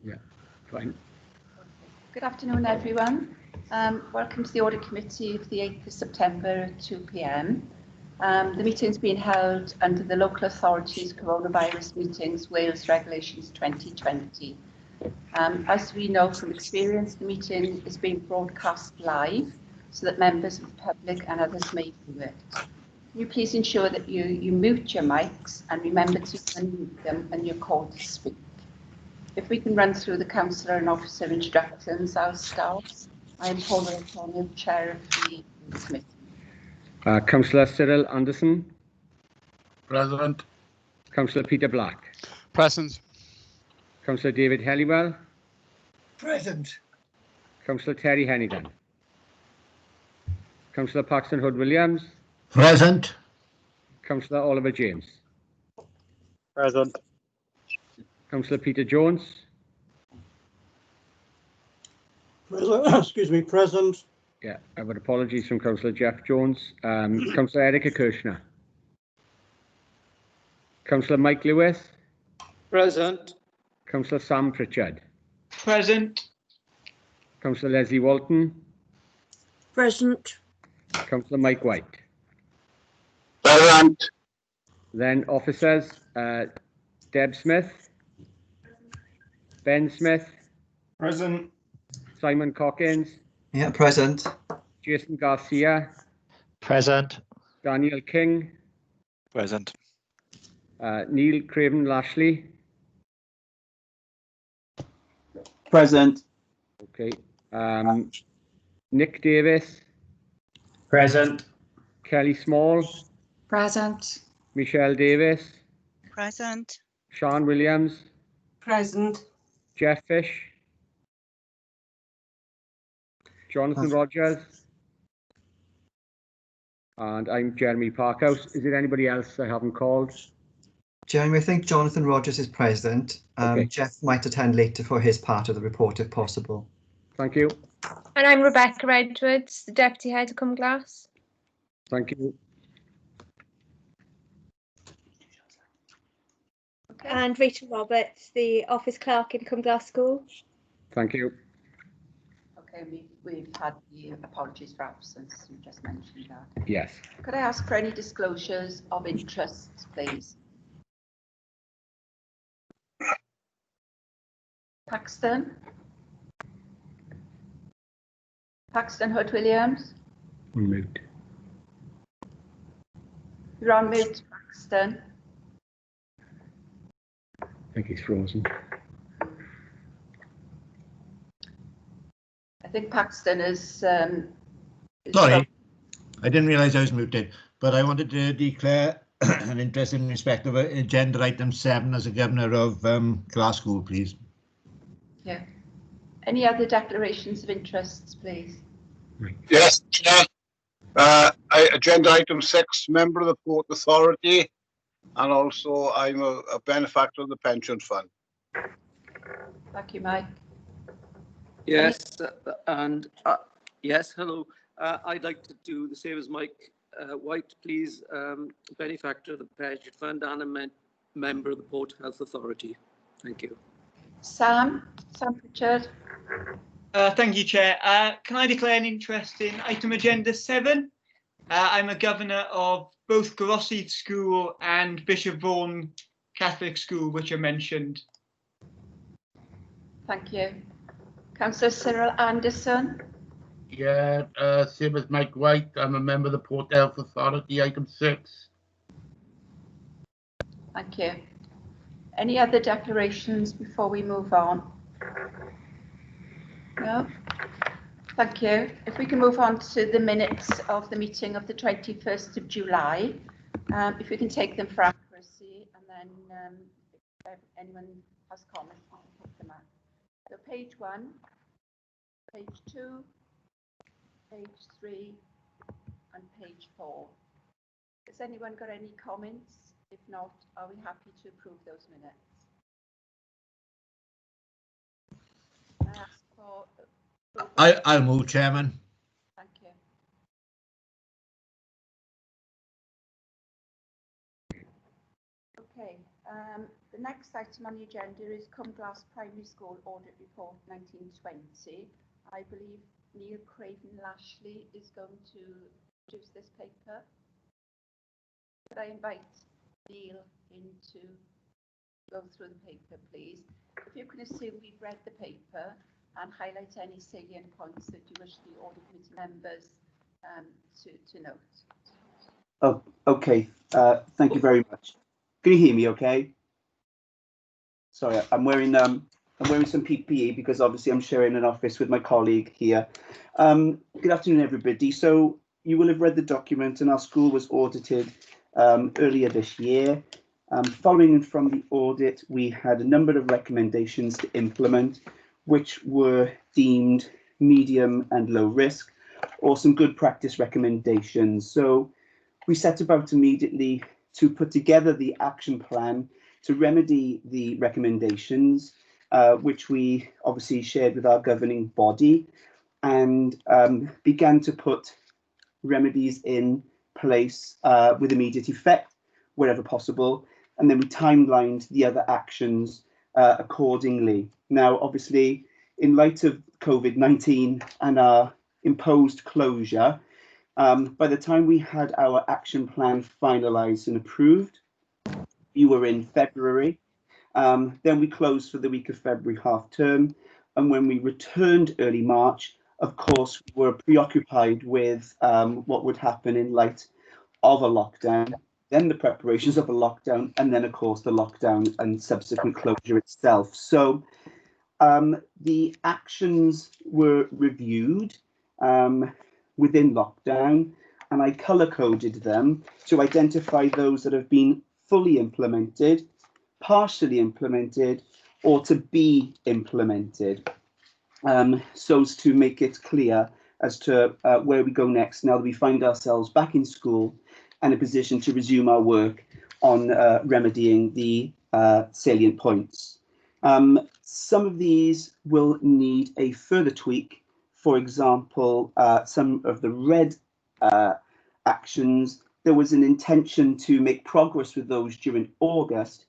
Yeah, fine. Good afternoon, everyone. Welcome to the Audit Committee of the 8th of September at 2 p.m. The meeting's been held under the Local Authorities Coronavirus Meetings Wales Regulations 2020. As we know from experience, the meeting is being broadcast live so that members of the public and others may view it. Can you please ensure that you mute your mics and remember to unmute them when you're called to speak. If we can run through the councillor and officer introductions, I'll start. I am Paula Antonio, Chair of the Committee. Councillor Cyril Anderson. Present. Councillor Peter Black. Present. Councillor David Helliwell. Present. Councillor Terry Hennigan. Councillor Paxton Hood-Williams. Present. Councillor Oliver James. Present. Councillor Peter Jones. Present. Excuse me, present. Yeah, I've got apologies from Councillor Jeff Jones. Councillor Erica Kirshner. Councillor Mike Lewis. Present. Councillor Sam Pritchard. Present. Councillor Leslie Walton. Present. Councillor Mike White. Present. Then officers, Deb Smith. Ben Smith. Present. Simon Cockins. Yeah, present. Jason Garcia. Present. Daniel King. Present. Neil Craven Lashley. Present. Okay. Nick Davis. Present. Kelly Small. Present. Michelle Davis. Present. Sean Williams. Present. Jeff Fish. Jonathan Rogers. And I'm Jeremy Parkhouse. Is there anybody else I haven't called? Jeremy, I think Jonathan Rogers is present. Okay. Jeff might attend later for his part of the report if possible. Thank you. And I'm Rebecca Edwards, the Deputy Head of Cumglass. Thank you. Okay. And Rachel Roberts, the Office Clerk in Cumglass School. Thank you. Okay, we've had the apologies for absence. You just mentioned that. Yes. Could I ask for any disclosures of interest, please? Paxton. Paxton Hood-Williams. Mute. You're on mute, Paxton. I think he's frozen. I think Paxton is. Sorry, I didn't realise I was muted, but I wanted to declare an interest in respect of agenda item 7 as a governor of Glasgow, please. Yeah. Any other declarations of interests, please? Yes, Chair. Agenda item 6, member of the Port Authority, and also I'm a benefactor of the pension fund. Thank you, Mike. Yes, yes, hello. I'd like to do the same as Mike White, please. Benefactor of the pension fund and a member of the Port Health Authority. Thank you. Sam Pritchard. Thank you, Chair. Can I declare an interest in item agenda 7? I'm a governor of both Grosseith School and Bishop Vaughan Catholic School, which are mentioned. Thank you. Councillor Cyril Anderson. Yeah, same as Mike White. I'm a member of the Port Health Authority, item 6. Thank you. Any other declarations before we move on? No? Thank you. If we can move on to the minutes of the meeting of the 21st of July, if we can take them for accuracy, and then if anyone has comments, we can pick them up. So page 1, page 2, page 3, and page 4. Has anyone got any comments? If not, are we happy to approve those minutes? I ask for I'll move, Chairman. Thank you. Okay, the next item on the agenda is Cumglass Primary School Audit Report 1920. I believe Neil Craven Lashley is going to produce this paper. Could I invite Neil in to go through the paper, please? If you can assume we've read the paper and highlight any salient points that you wish the audit committee members to note. Oh, okay. Thank you very much. Can you hear me okay? Sorry, I'm wearing some PPE because obviously I'm sharing an office with my colleague here. Good afternoon, everybody. So you will have read the document, and our school was audited earlier this year. Following from the audit, we had a number of recommendations to implement, which were deemed medium and low risk, or some good practice recommendations. So we set about immediately to put together the action plan to remedy the recommendations, which we obviously shared with our governing body, and began to put remedies in place with immediate effect wherever possible. And then we timelined the other actions accordingly. Now, obviously, in light of COVID-19 and our imposed closure, by the time we had our action plan finalised and approved, we were in February. Then we closed for the week of February half term. And when we returned early March, of course, we were preoccupied with what would happen in light of a lockdown, then the preparations of a lockdown, and then, of course, the lockdown and subsequent closure itself. So the actions were reviewed within lockdown, and I colour-coded them to identify those that have been fully implemented, partially implemented, or to be implemented, so as to make it clear as to where we go next now that we find ourselves back in school and in a position to resume our work on remedying the salient points. Some of these will need a further tweak. For example, some of the red actions, there was an intention to make progress with those during August,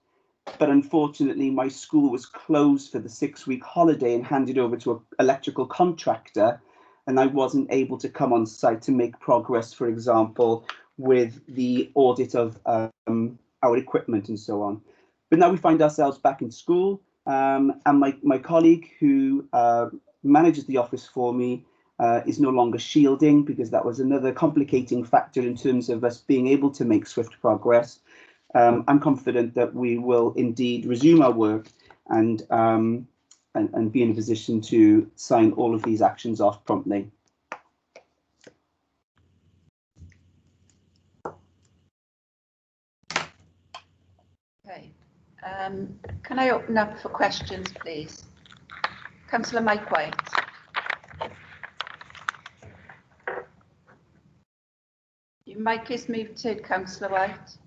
but unfortunately my school was closed for the 6-week holiday and handed over to an electrical contractor, and I wasn't able to come on site to make progress, for example, with the audit of our equipment and so on. But now we find ourselves back in school, and my colleague who manages the office for me is no longer shielding, because that was another complicating factor in terms of us being able to make swift progress. I'm confident that we will indeed resume our work and be in a position to sign all of these actions off promptly. Okay, can I open up for questions, please? Councillor Mike White. Your mic is muted, Councillor White.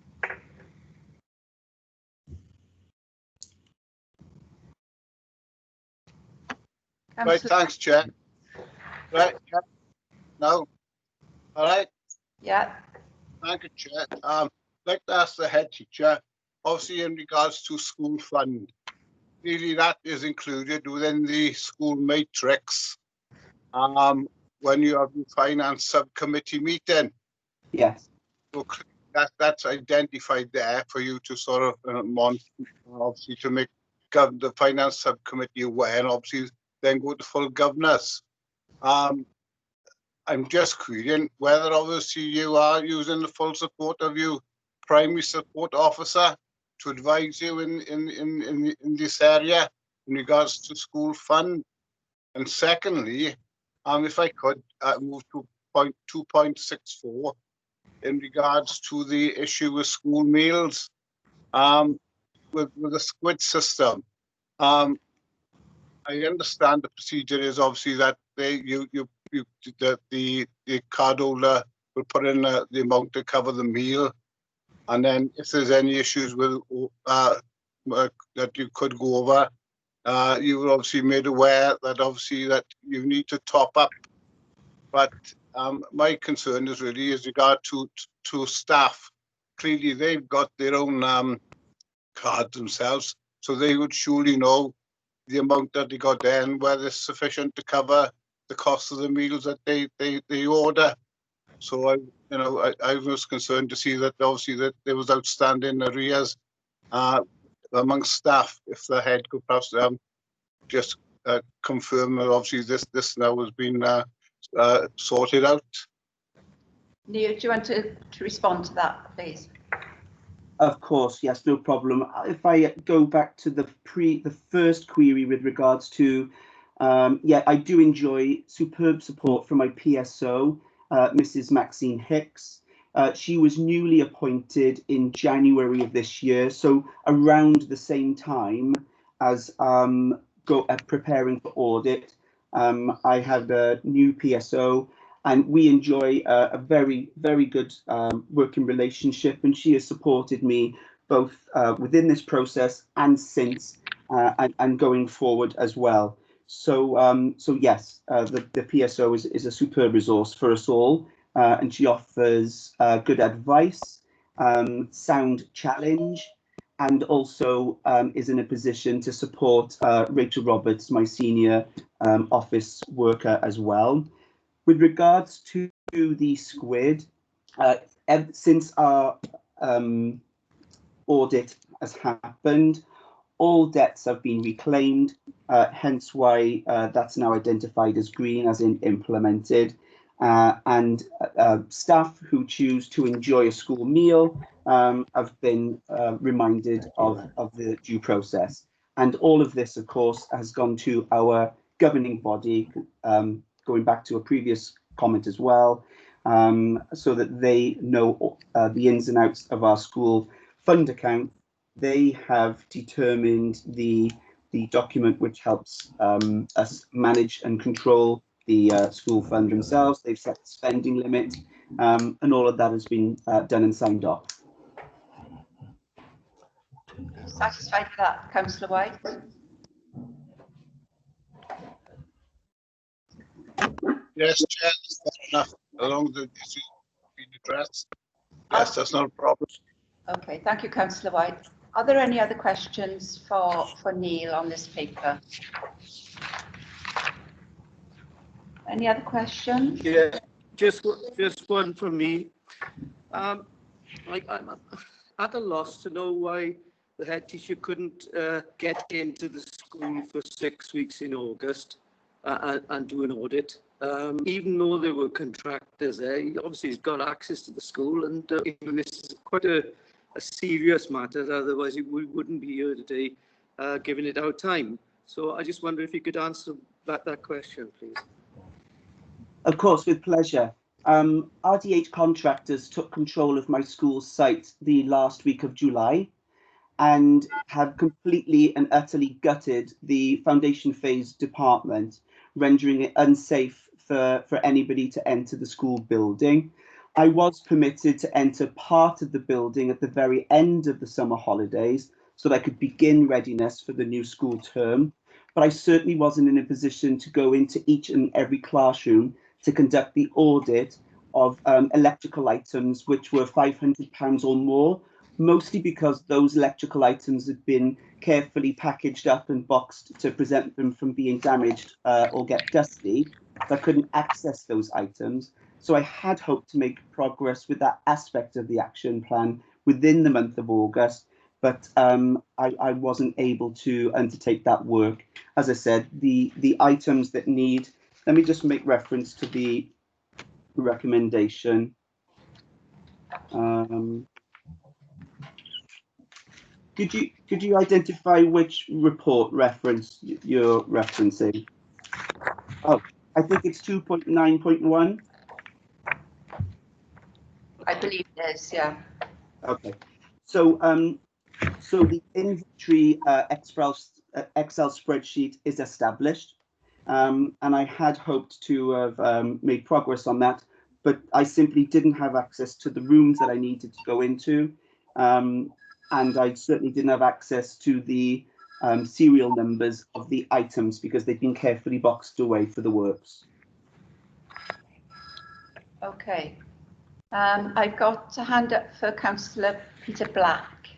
Right, thanks, Chair. Right, yeah. No. All right. Yeah. Thank you, Chair. I'd like to ask the head teacher, obviously in regards to school fund, really that is included within the school matrix when you have the finance subcommittee meeting. Yes. So that's identified there for you to sort of obviously to make the finance subcommittee aware, and obviously then go to full governors. I'm just querying whether obviously you are using the full support of your primary support officer to advise you in this area in regards to school fund. And secondly, if I could move to point 2.64 in regards to the issue with school meals with the squid system. I understand the procedure is obviously that the cardholder will put in the amount to cover the meal, and then if there's any issues with that you could go over, you were obviously made aware that obviously that you need to top up. But my concern is really as regard to staff. Clearly, they've got their own card themselves, so they would surely know the amount that they got there and whether it's sufficient to cover the cost of the meals that they order. So I was concerned to see that obviously that there was outstanding arrears amongst staff. If the head could perhaps just confirm that obviously this now has been sorted out. Neil, do you want to respond to that, please? Of course, yes, no problem. If I go back to the first query with regards to, yeah, I do enjoy superb support from my PSO, Mrs. Maxine Hicks. She was newly appointed in January of this year, so around the same time as preparing for audit. I had a new PSO, and we enjoy a very, very good working relationship, and she has supported me both within this process and since, and going forward as well. So, so yes, the PSO is a superb resource for us all, and she offers good advice, sound challenge, and also is in a position to support Rachel Roberts, my senior office worker as well. With regards to the squid, since our audit has happened, all debts have been reclaimed, hence why that's now identified as green, as in implemented. And staff who choose to enjoy a school meal have been reminded of the due process. And all of this, of course, has gone to our governing body, going back to a previous comment as well, so that they know the ins and outs of our school fund account. They have determined the document which helps us manage and control the school fund themselves. They've set the spending limit, and all of that has been done and signed off. Satisfied with that, Councillor White? Yes, Chair, that's fair enough. As long as the issue has been addressed, yes, that's not a problem. Okay, thank you, Councillor White. Are there any other questions for Neil on this paper? Any other questions? Yeah, just one from me. I'm at a loss to know why the head teacher couldn't get into the school for 6 weeks in August and do an audit. Even though there were contractors there, obviously he's got access to the school, and this is quite a serious matter. Otherwise, we wouldn't be here today giving it our time. So I just wonder if you could answer that question, please. Of course, with pleasure. RDH contractors took control of my school's site the last week of July and have completely and utterly gutted the foundation phase department, rendering it unsafe for anybody to enter the school building. I was permitted to enter part of the building at the very end of the summer holidays so that I could begin readiness for the new school term, but I certainly wasn't in a position to go into each and every classroom to conduct the audit of electrical items which were £500 or more, mostly because those electrical items had been carefully packaged up and boxed to prevent them from being damaged or get dusty. So I couldn't access those items. So I had hoped to make progress with that aspect of the action plan within the month of August, but I wasn't able to undertake that work. As I said, the items that need, let me just make reference to the recommendation. Could you identify which report reference you're referencing? Oh, I think it's 2.9.1. I believe it is, yeah. Okay, so so the inventory Excel spreadsheet is established, and I had hoped to have made progress on that, but I simply didn't have access to the rooms that I needed to go into, and I certainly didn't have access to the serial numbers of the items because they've been carefully boxed away for the works. Okay. I've got a hand up for Councillor Peter Black.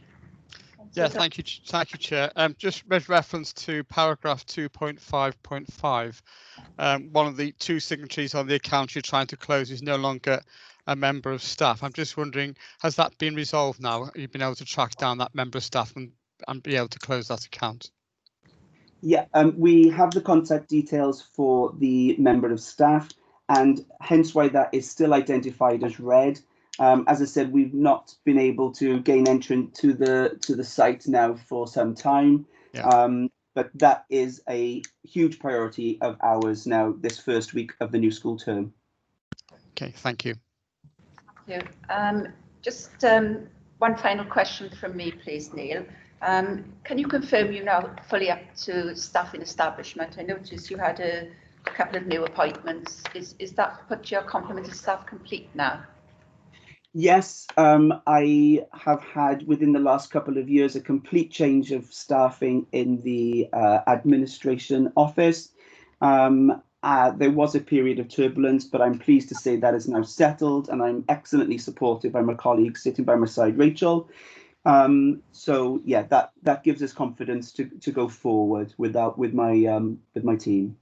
Yeah, thank you, Chair. Just with reference to paragraph 2.5.5, one of the two signatories on the account you're trying to close is no longer a member of staff. I'm just wondering, has that been resolved now? Have you been able to track down that member of staff and be able to close that account? Yeah, we have the contact details for the member of staff, and hence why that is still identified as red. As I said, we've not been able to gain entrance to the site now for some time. Yeah. But that is a huge priority of ours now this first week of the new school term. Okay, thank you. Thank you. Just one final question from me, please, Neil. Can you confirm you're now fully up to staffing establishment? I noticed you had a couple of new appointments. Is that put your complement of staff complete now? Yes, I have had within the last couple of years a complete change of staffing in the administration office. There was a period of turbulence, but I'm pleased to say that is now settled, and I'm excellently supported by my colleague sitting by my side, Rachel. So yeah, that gives us confidence to go forward with my team.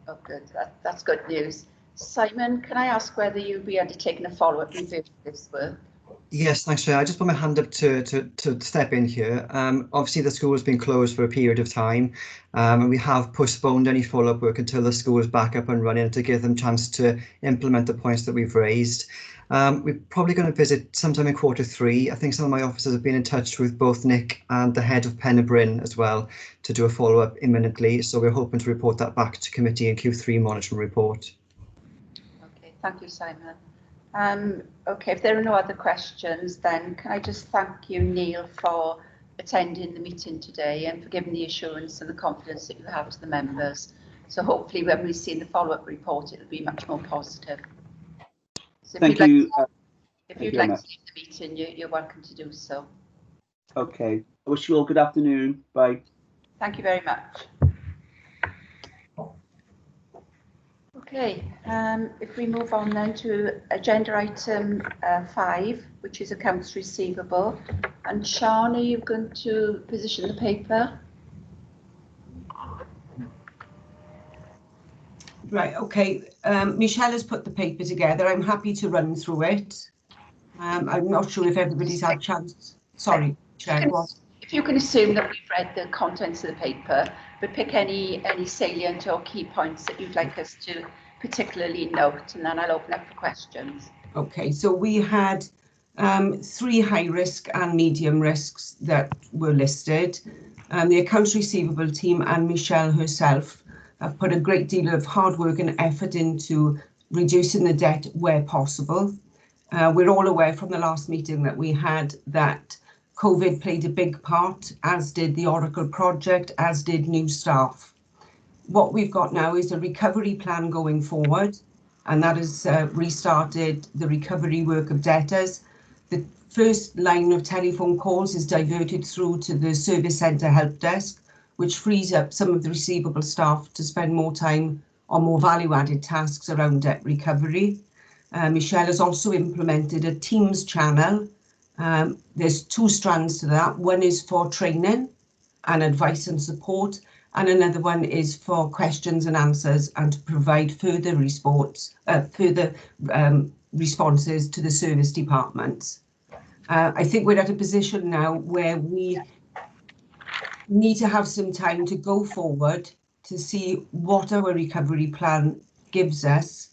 Oh, good. That's good news. Simon, can I ask whether you'll be undertaking a follow-up review of this work? Yes, thanks, Chair. I just put my hand up to step in here. Obviously, the school has been closed for a period of time, and we have postponed any follow-up work until the school is back up and running to give them a chance to implement the points that we've raised. We're probably going to visit sometime in Q3. I think some of my officers have been in touch with both Nick and the head of Pen y Bryn as well to do a follow-up imminently. So we're hoping to report that back to committee in Q3 monitoring report. Okay, thank you, Simon. Okay, if there are no other questions, then can I just thank you, Neil, for attending the meeting today and for giving the assurance and the confidence that you have to the members. So hopefully when we see the follow-up report, it'll be much more positive. So Thank you. If you'd like to leave the meeting, you're welcome to do so. Okay, I wish you all good afternoon. Bye. Thank you very much. Okay, if we move on then to agenda item 5, which is accounts receivable. And Sean, are you going to position the paper? Right, okay. Michelle has put the paper together. I'm happy to run through it. I'm not sure if everybody's had a chance. Sorry, Chair. If you can assume that we've read the contents of the paper, but pick any salient or key points that you'd like us to particularly note, and then I'll open up for questions. Okay, so we had 3 high risk and medium risks that were listed. The accounts receivable team and Michelle herself have put a great deal of hard work and effort into reducing the debt where possible. We're all aware from the last meeting that we had that COVID played a big part, as did the Oracle project, as did new staff. What we've got now is a recovery plan going forward, and that has restarted the recovery work of debtors. The first line of telephone calls is diverted through to the service centre help desk, which frees up some of the receivable staff to spend more time on more value-added tasks around debt recovery. Michelle has also implemented a Teams channel. There's 2 strands to that. One is for training and advice and support, and another one is for questions and answers and to provide further responses to the service departments. I think we're at a position now where we need to have some time to go forward to see what our recovery plan gives us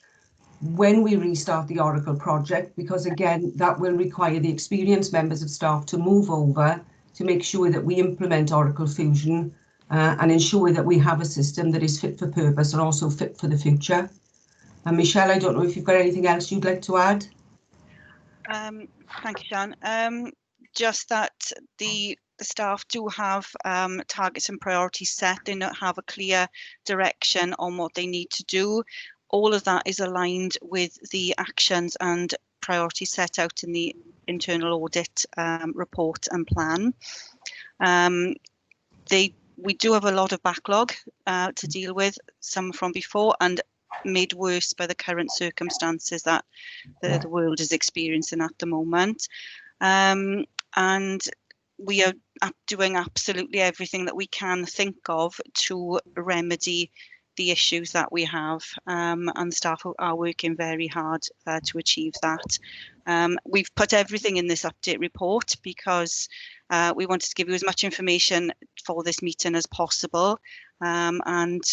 when we restart the Oracle project, because again, that will require the experienced members of staff to move over to make sure that we implement Oracle Fusion and ensure that we have a system that is fit for purpose and also fit for the future. And Michelle, I don't know if you've got anything else you'd like to add? Thank you, Sean. Just that the staff do have targets and priorities set. They don't have a clear direction on what they need to do. All of that is aligned with the actions and priorities set out in the internal audit report and plan. We do have a lot of backlog to deal with, some from before and made worse by the current circumstances that the world is experiencing at the moment. And we are doing absolutely everything that we can think of to remedy the issues that we have, and the staff are working very hard to achieve that. We've put everything in this update report because we wanted to give you as much information for this meeting as possible, and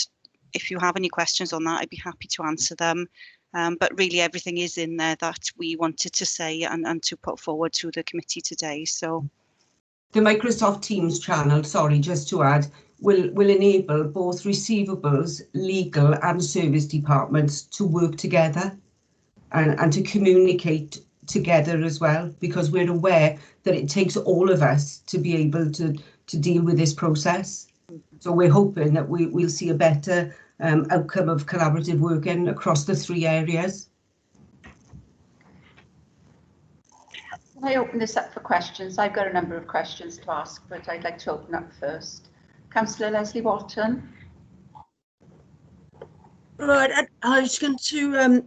if you have any questions on that, I'd be happy to answer them. But really everything is in there that we wanted to say and to put forward to the committee today. So the Microsoft Teams channel, sorry, just to add, will enable both receivables, legal and service departments to work together and to communicate together as well, because we're aware that it takes all of us to be able to deal with this process. So we're hoping that we'll see a better outcome of collaborative working across the 3 areas. Can I open this up for questions? I've got a number of questions to ask, but I'd like to open up first. Councillor Leslie Walton. Right, I was going to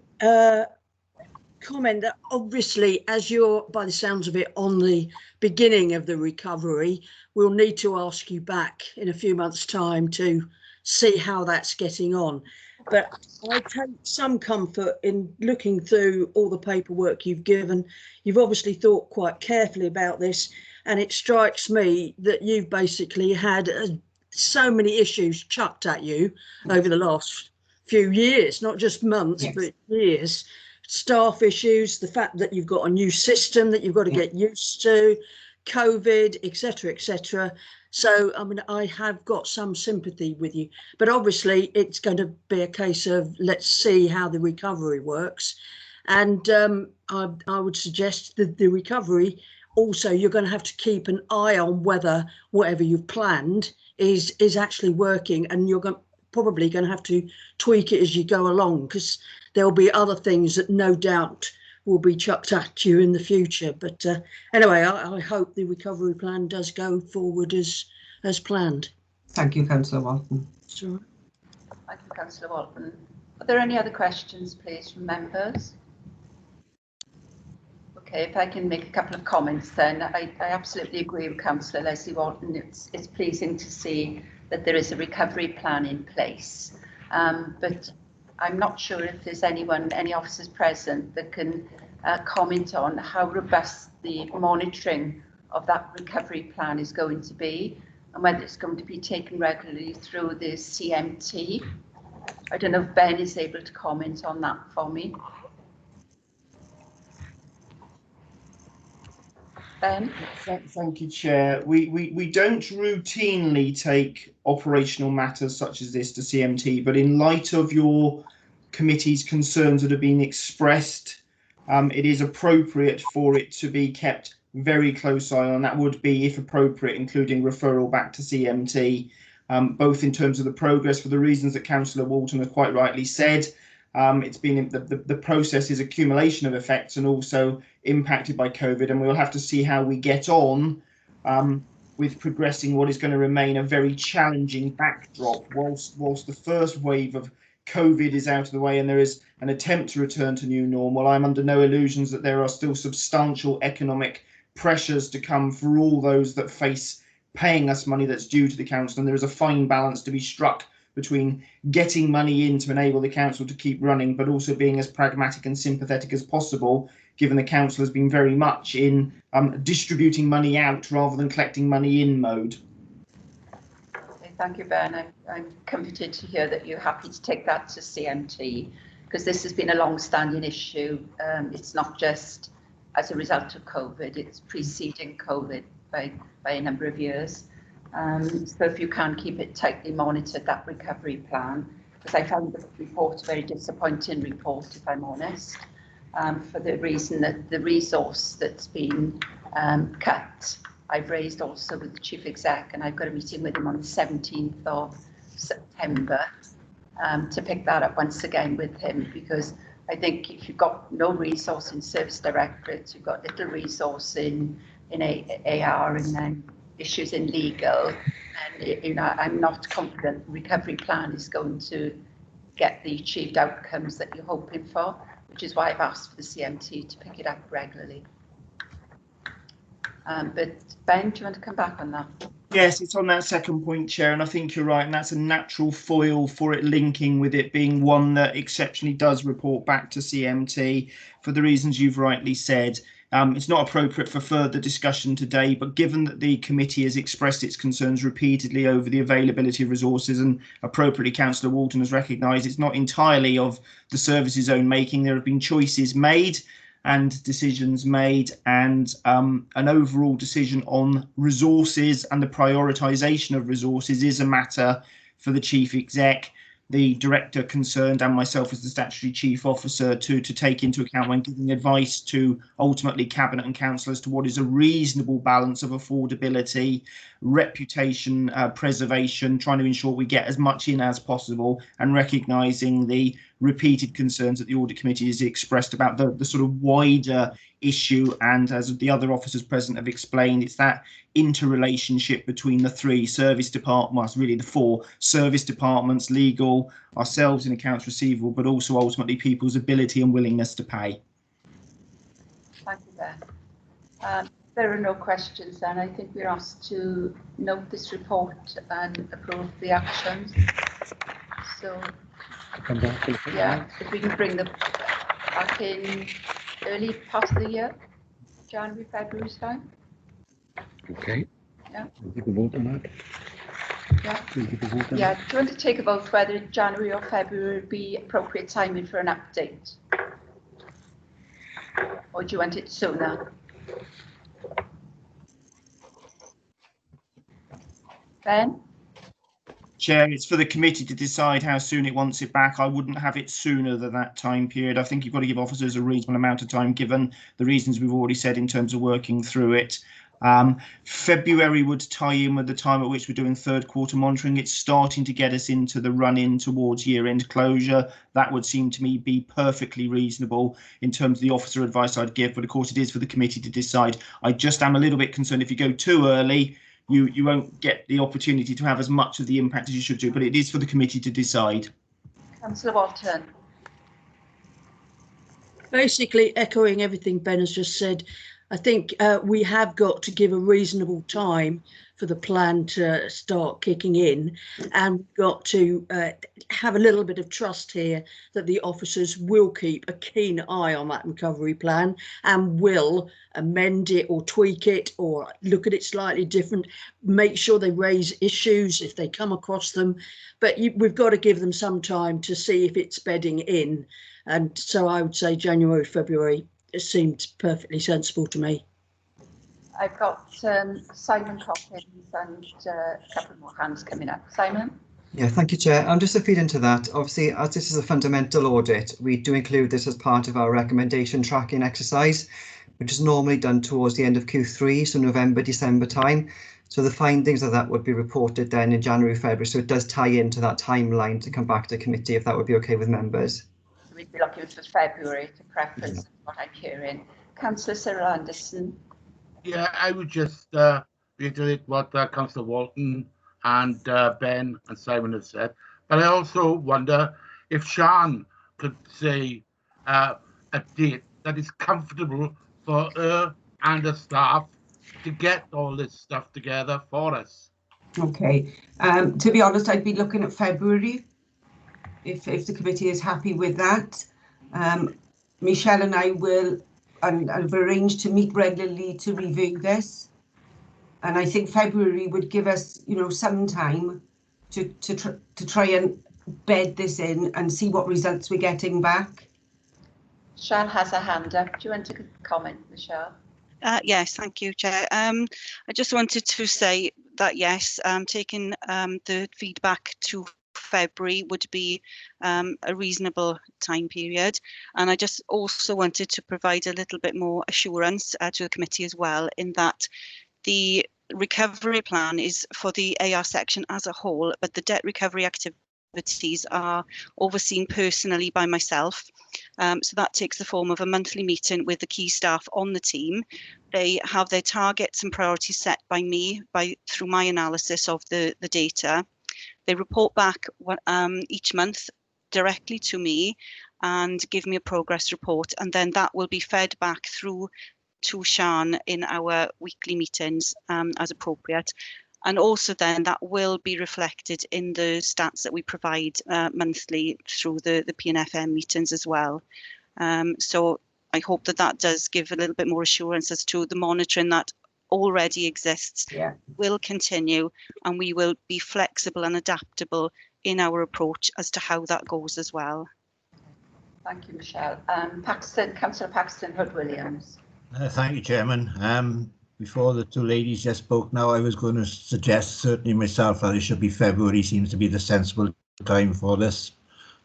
comment that obviously, as you're, by the sounds of it, on the beginning of the recovery, we'll need to ask you back in a few months' time to see how that's getting on. But I take some comfort in looking through all the paperwork you've given. You've obviously thought quite carefully about this, and it strikes me that you've basically had so many issues chucked at you over the last few years, not just months, yes, but years. Staff issues, the fact that you've got a new system that you've got to get used to, COVID, etc., etc. So, I mean, I have got some sympathy with you, but obviously it's going to be a case of let's see how the recovery works. And I would suggest that the recovery also, you're going to have to keep an eye on whether whatever you've planned is actually working, and you're probably going to have to tweak it as you go along, because there'll be other things that no doubt will be chucked at you in the future. But anyway, I hope the recovery plan does go forward as planned. Thank you, Councillor Walton. Sure. Thank you, Councillor Walton. Are there any other questions, please, from members? Okay, if I can make a couple of comments then. I absolutely agree with Councillor Leslie Walton. It's pleasing to see that there is a recovery plan in place. But I'm not sure if there's any officers present that can comment on how robust the monitoring of that recovery plan is going to be, and whether it's going to be taken regularly through the CMT. I don't know if Ben is able to comment on that for me. Ben? Thank you, Chair. We don't routinely take operational matters such as this to CMT, but in light of your committee's concerns that have been expressed, it is appropriate for it to be kept very close eye on. That would be, if appropriate, including referral back to CMT, both in terms of the progress, for the reasons that Councillor Walton has quite rightly said. It's been the process is accumulation of effects and also impacted by COVID, and we'll have to see how we get on with progressing what is going to remain a very challenging backdrop whilst the first wave of COVID is out of the way and there is an attempt to return to new normal. I'm under no illusions that there are still substantial economic pressures to come for all those that face paying us money that's due to the council, and there is a fine balance to be struck between getting money in to enable the council to keep running, but also being as pragmatic and sympathetic as possible, given the council has been very much in distributing money out rather than collecting money in mode. Okay, thank you, Ben. I'm comforted to hear that you're happy to take that to CMT, because this has been a long-standing issue. It's not just as a result of COVID, it's preceding COVID by a number of years. So if you can keep it tightly monitored, that recovery plan, because I found the report a very disappointing report, if I'm honest, for the reason that the resource that's been cut, I've raised also with the Chief Exec, and I've got a meeting with him on the 17th of September to pick that up once again with him, because I think if you've got no resource in Service Directorate, you've got little resource in AR, and then issues in legal, and I'm not confident the recovery plan is going to get the achieved outcomes that you're hoping for, which is why I've asked for the CMT to pick it up regularly. But Ben, do you want to come back on that? Yes, it's on that second point, Chair, and I think you're right, and that's a natural foil for it linking with it being one that exceptionally does report back to CMT for the reasons you've rightly said. It's not appropriate for further discussion today, but given that the committee has expressed its concerns repeatedly over the availability of resources, and appropriately Councillor Walton has recognised it's not entirely of the service's own making, there have been choices made and decisions made, and an overall decision on resources and the prioritisation of resources is a matter for the Chief Exec, the Director concerned, and myself as the Statutory Chief Officer to take into account when giving advice to ultimately Cabinet and Council as to what is a reasonable balance of affordability, reputation preservation, trying to ensure we get as much in as possible, and recognising the repeated concerns that the Audit Committee has expressed about the sort of wider issue. And as the other officers present have explained, it's that interrelationship between the three service departments, really the four service departments, legal, ourselves in accounts receivable, but also ultimately people's ability and willingness to pay. Thank you, Ben. There are no questions then. I think we're asked to note this report and approve the actions. So, yeah, if we can bring them back in early part of the year, January, February time. Okay. Yeah. We'll give a vote on that. Yeah. We'll give a vote on Yeah. that. Do you want to take a vote whether January or February would be appropriate timing for an update? Or do you want it sooner? Ben? Chair, it's for the committee to decide how soon it wants it back. I wouldn't have it sooner than that time period. I think you've got to give officers a reasonable amount of time, given the reasons we've already said in terms of working through it. February would tie in with the time at which we're doing third quarter monitoring. It's starting to get us into the run-in towards year-end closure. That would seem to me be perfectly reasonable in terms of the officer advice I'd give, but of course it is for the committee to decide. I just am a little bit concerned if you go too early, you won't get the opportunity to have as much of the impact as you should do, but it is for the committee to decide. Councillor Walton. Basically echoing everything Ben has just said, I think we have got to give a reasonable time for the plan to start kicking in, and we've got to have a little bit of trust here that the officers will keep a keen eye on that recovery plan and will amend it or tweak it or look at it slightly different, make sure they raise issues if they come across them. But we've got to give them some time to see if it's bedding in. And so I would say January, February, it seemed perfectly sensible to me. I've got Simon Coppins and a couple more hands coming up. Simon? Yeah, thank you, Chair. Just to feed into that, obviously, as this is a fundamental audit, we do include this as part of our recommendation tracking exercise, which is normally done towards the end of Q3, so November, December time. So the findings of that would be reported then in January, February. So it does tie into that timeline to come back to committee, if that would be okay with members. We'd be looking for February to preference, what I'm hearing. Councillor Cyril Anderson. Yeah, I would just reiterate what Councillor Walton and Ben and Simon have said. But I also wonder if Sian could say a date that is comfortable for her and her staff to get all this stuff together for us. Okay. To be honest, I'd be looking at February if the committee is happy with that. Michelle and I will, and I've arranged to meet regularly to review this. And I think February would give us, some time to try and bed this in and see what results we're getting back. Michelle has a hand up. Do you want to comment, Michelle? Yes, thank you, Chair. I just wanted to say that, yes, taking the feedback to February would be a reasonable time period. And I just also wanted to provide a little bit more assurance to the committee as well, in that the recovery plan is for the AR section as a whole, but the debt recovery activities are overseen personally by myself. So that takes the form of a monthly meeting with the key staff on the team. They have their targets and priorities set by me through my analysis of the data. They report back each month directly to me and give me a progress report, and then that will be fed back through to Sian in our weekly meetings as appropriate. And also then that will be reflected in the stats that we provide monthly through the PNFM meetings as well. So I hope that that does give a little bit more assurance as to the monitoring that already exists will continue, and we will be flexible and adaptable in our approach as to how that goes as well. Thank you, Michelle. Councillor Paxton Hood-Williams. Thank you, Chairman. Before the two ladies just spoke now, I was going to suggest certainly myself that it should be February, seems to be the sensible time for this.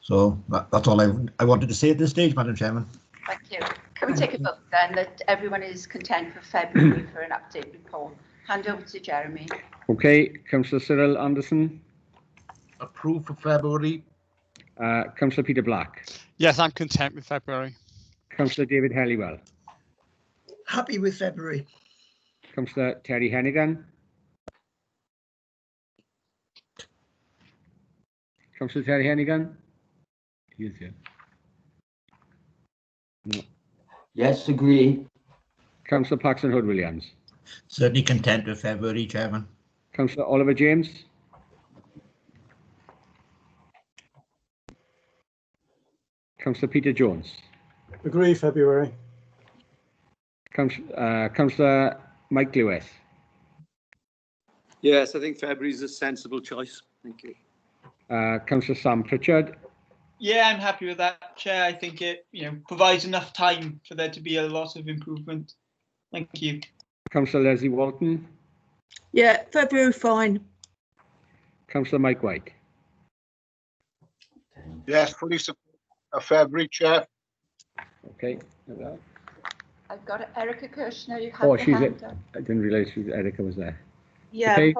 So that's all I wanted to say at this stage, Madam Chairman. Thank you. Can we take a vote then that everyone is content for February for an update report? Hand over to Jeremy. Okay, Councillor Cyril Anderson. Approved for February. Councillor Peter Black. Yes, I'm content with February. Councillor David Helliwell. Happy with February. Councillor Terry Hennigan. Councillor Terry Hennigan. He is here. No. Yes, agree. Councillor Paxton Hood-Williams. Certainly content with February, Chairman. Councillor Oliver James. Councillor Peter Jones. Agree, February. Councillor Mike Lewis. Yes, I think February is a sensible choice. Thank you. Councillor Sam Pritchard. Yeah, I'm happy with that, Chair. I think it provides enough time for there to be a lot of improvement. Thank you. Councillor Leslie Walton. Yeah, February fine. Councillor Mike White. Yes, fully support a February, Chair. Okay. I've got Erica Kirshner. You have Oh, the she's hand it. up. I didn't realise Erica was there. Yeah, Okay.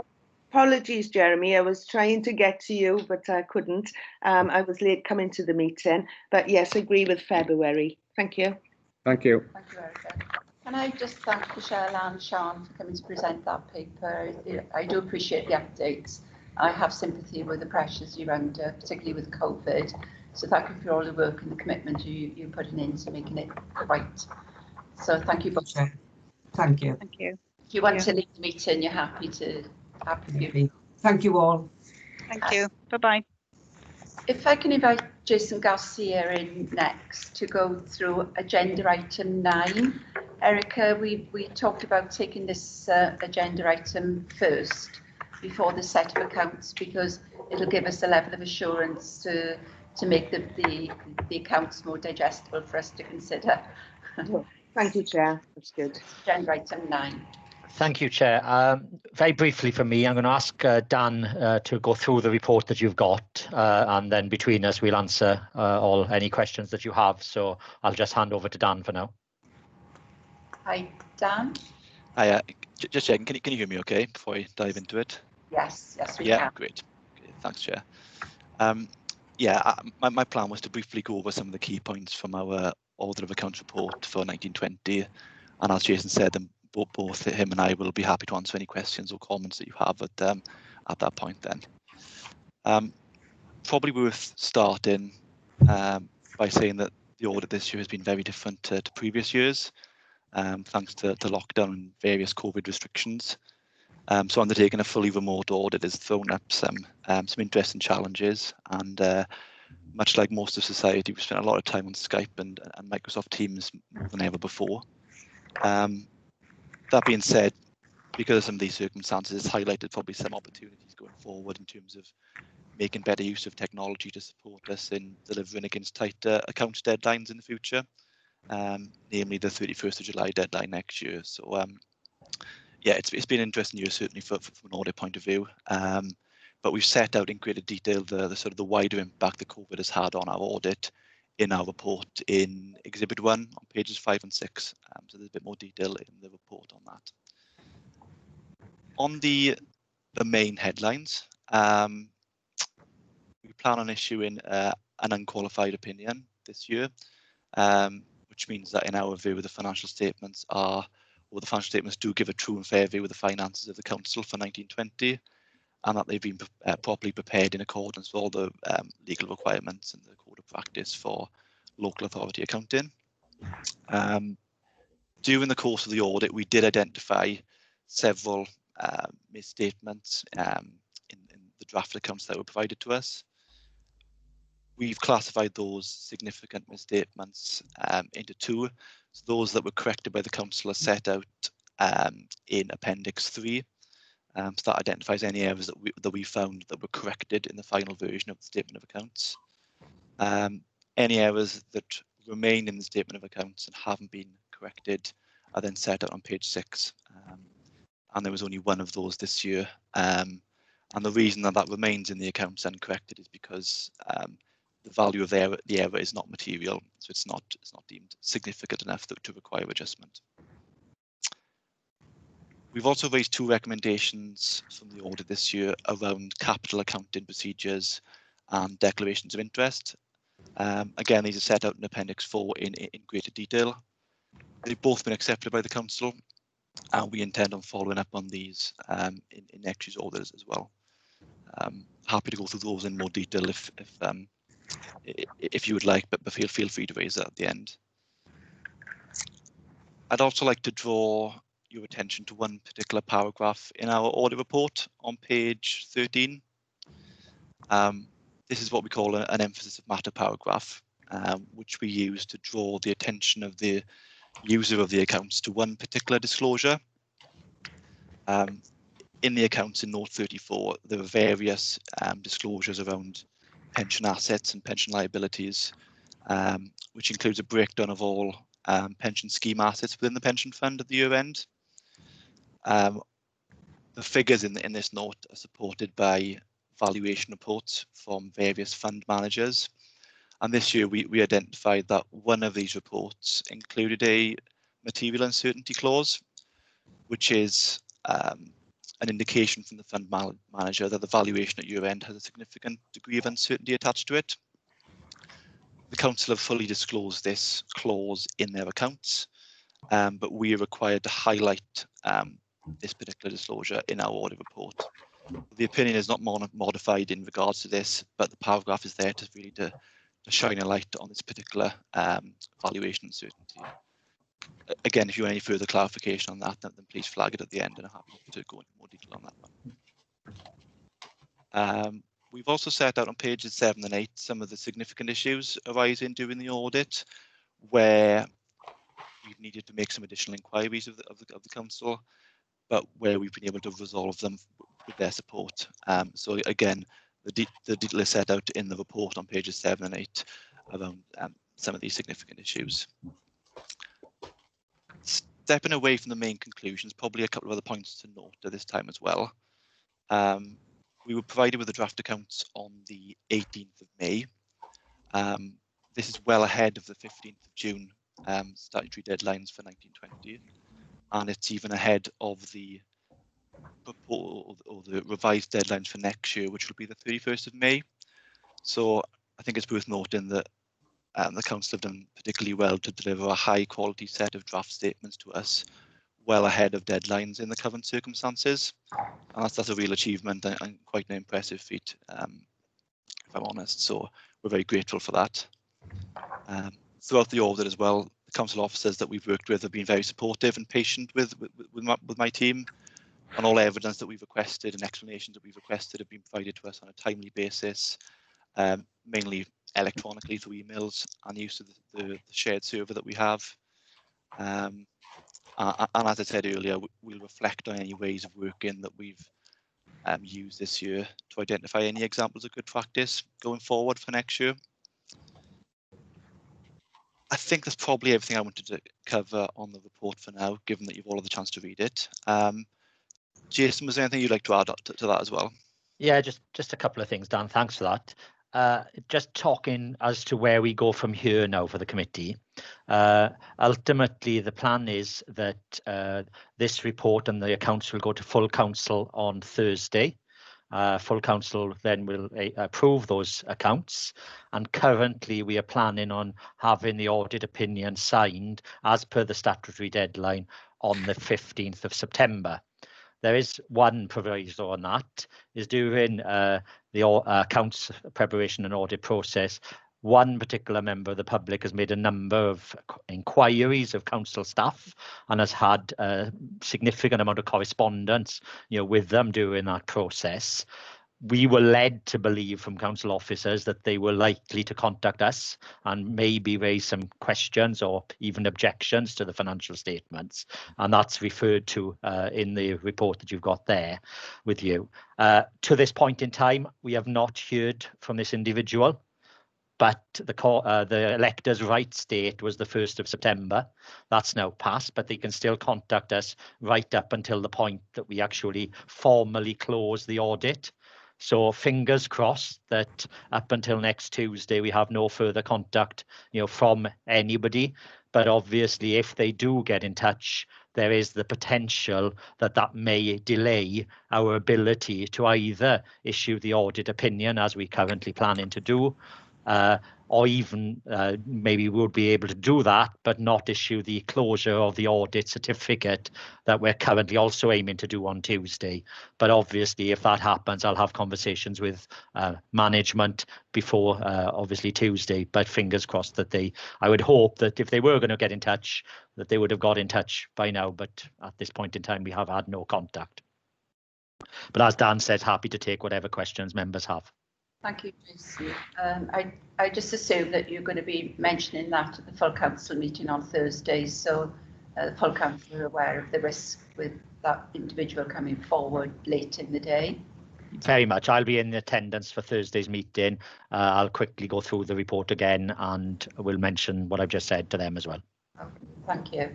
apologies, Jeremy. I was trying to get to you, but I couldn't. I was late coming to the meeting. But yes, I agree with February. Thank you. Thank you. Thank you, Erica. Can I just thank Michelle and Sean for coming to present that paper? I do appreciate the updates. I have sympathy with the pressures you're under, particularly with COVID. So thank you for all the work and the commitment you're putting into making it right. So thank you both. Thank you. Thank you. If you want to leave the meeting, you're happy to. Thank you all. Thank you. Bye-bye. If I can invite Jason Garcia in next to go through agenda item 9. Erica, we talked about taking this agenda item first before the set of accounts, because it'll give us a level of assurance to make the accounts more digestible for us to consider. Thank you, Chair. That's good. Agenda item 9. Thank you, Chair. Very briefly from me, I'm going to ask Dan to go through the report that you've got, and then between us we'll answer any questions that you have. So I'll just hand over to Dan for now. Hi, Dan. Hi, just checking. Can you hear me okay before I dive into it? Yes, we can. Great. Thanks, Chair. My plan was to briefly go over some of the key points from our Audit of Accounts report for 1920, and as Jason said, both him and I will be happy to answer any questions or comments that you have at that point then. Probably worth starting by saying that the audit this year has been very different to previous years, thanks to lockdown and various COVID restrictions. So undertaking a fully remote audit has thrown up some interesting challenges, and much like most of society, we spent a lot of time on Skype and Microsoft Teams more than ever before. That being said, because of some of these circumstances, it's highlighted probably some opportunities going forward in terms of making better use of technology to support us in delivering against tighter accounts deadlines in the future, namely the 31st of July deadline next year. So it's been an interesting year, certainly from an audit point of view. But we've set out in greater detail the sort of the wider impact that COVID has had on our audit in our report in Exhibit 1 on pages 5 and 6. So there's a bit more detail in the report on that. On the main headlines, we plan on issuing an unqualified opinion this year, which means that in our view, the financial statements do give a true and fair view of the finances of the council for 1920, and that they've been properly prepared in accordance with all the legal requirements and the code of practice for local authority accounting. During the course of the audit, we did identify several misstatements in the draft accounts that were provided to us. We've classified those significant misstatements into two. So those that were corrected by the council are set out in Appendix 3. So that identifies any errors that we found that were corrected in the final version of the statement of accounts. Any errors that remain in the statement of accounts and haven't been corrected are then set out on page 6. And there was only one of those this year. And the reason that remains in the accounts uncorrected is because the value of the error is not material, so it's not deemed significant enough to require adjustment. We've also raised 2 recommendations from the audit this year around capital accounting procedures and declarations of interest. Again, these are set out in Appendix 4 in greater detail. They've both been accepted by the council, and we intend on following up on these in next year's audits as well. Happy to go through those in more detail if you would like, but feel free to raise that at the end. I'd also like to draw your attention to one particular paragraph in our audit report on page 13. This is what we call an emphasis of matter paragraph, which we use to draw the attention of the user of the accounts to one particular disclosure. In the accounts in note 34, there are various disclosures around pension assets and pension liabilities, which includes a breakdown of all pension scheme assets within the pension fund at the year end. The figures in this note are supported by valuation reports from various fund managers. And this year we identified that one of these reports included a material uncertainty clause, which is an indication from the fund manager that the valuation at year end has a significant degree of uncertainty attached to it. The council have fully disclosed this clause in their accounts, but we are required to highlight this particular disclosure in our audit report. The opinion is not modified in regards to this, but the paragraph is there to really to shine a light on this particular valuation uncertainty. Again, if you want any further clarification on that, then please flag it at the end, and I'm happy to go into more detail on that one. We've also set out on pages 7 and 8 some of the significant issues arising during the audit, where we've needed to make some additional inquiries of the council, but where we've been able to resolve them with their support. So again, the detail is set out in the report on pages 7 and 8 around some of these significant issues. Stepping away from the main conclusions, probably a couple of other points to note at this time as well. We were provided with the draft accounts on the 18th of May. This is well ahead of the 15th of June statutory deadlines for 1920, and it's even ahead of the revised deadlines for next year, which will be the 31st of May. So I think it's worth noting that the council have done particularly well to deliver a high quality set of draft statements to us well ahead of deadlines in the current circumstances. And that's a real achievement and quite an impressive feat, if I'm honest. So we're very grateful for that. Throughout the audit as well, the council officers that we've worked with have been very supportive and patient with my team. And all evidence that we've requested and explanations that we've requested have been provided to us on a timely basis, mainly electronically through emails and use of the shared server that we have. And as I said earlier, we'll reflect on any ways of working that we've used this year to identify any examples of good practice going forward for next year. I think that's probably everything I wanted to cover on the report for now, given that you've all had the chance to read it. Jason, was there anything you'd like to add to that as well? Yeah, just a couple of things, Dan. Thanks for that. Just talking as to where we go from here now for the committee. Ultimately, the plan is that this report and the accounts will go to full council on Thursday. Full council then will approve those accounts, and currently we are planning on having the audit opinion signed as per the statutory deadline on the 15th of September. There is one proviso on that, is during the accounts preparation and audit process, one particular member of the public has made a number of inquiries of council staff and has had a significant amount of correspondence, with them during that process. We were led to believe from council officers that they were likely to contact us and maybe raise some questions or even objections to the financial statements. And that's referred to in the report that you've got there with you. To this point in time, we have not heard from this individual, but the electors' rights date was the 1st of September. That's now passed, but they can still contact us right up until the point that we actually formally close the audit. So fingers crossed that up until next Tuesday, we have no further contact, from anybody. But obviously, if they do get in touch, there is the potential that that may delay our ability to either issue the audit opinion, as we currently planning to do, or even maybe we'll be able to do that, but not issue the closure of the audit certificate that we're currently also aiming to do on Tuesday. But obviously, if that happens, I'll have conversations with management before obviously Tuesday. But fingers crossed that I would hope that if they were going to get in touch, that they would have got in touch by now. But at this point in time, we have had no contact. But as Dan said, happy to take whatever questions members have. Thank you, Jason. I just assume that you're going to be mentioning that at the full council meeting on Thursday, so the full council are aware of the risk with that individual coming forward late in the day. Very much. I'll be in attendance for Thursday's meeting. I'll quickly go through the report again and we'll mention what I've just said to them as well. Okay, thank you.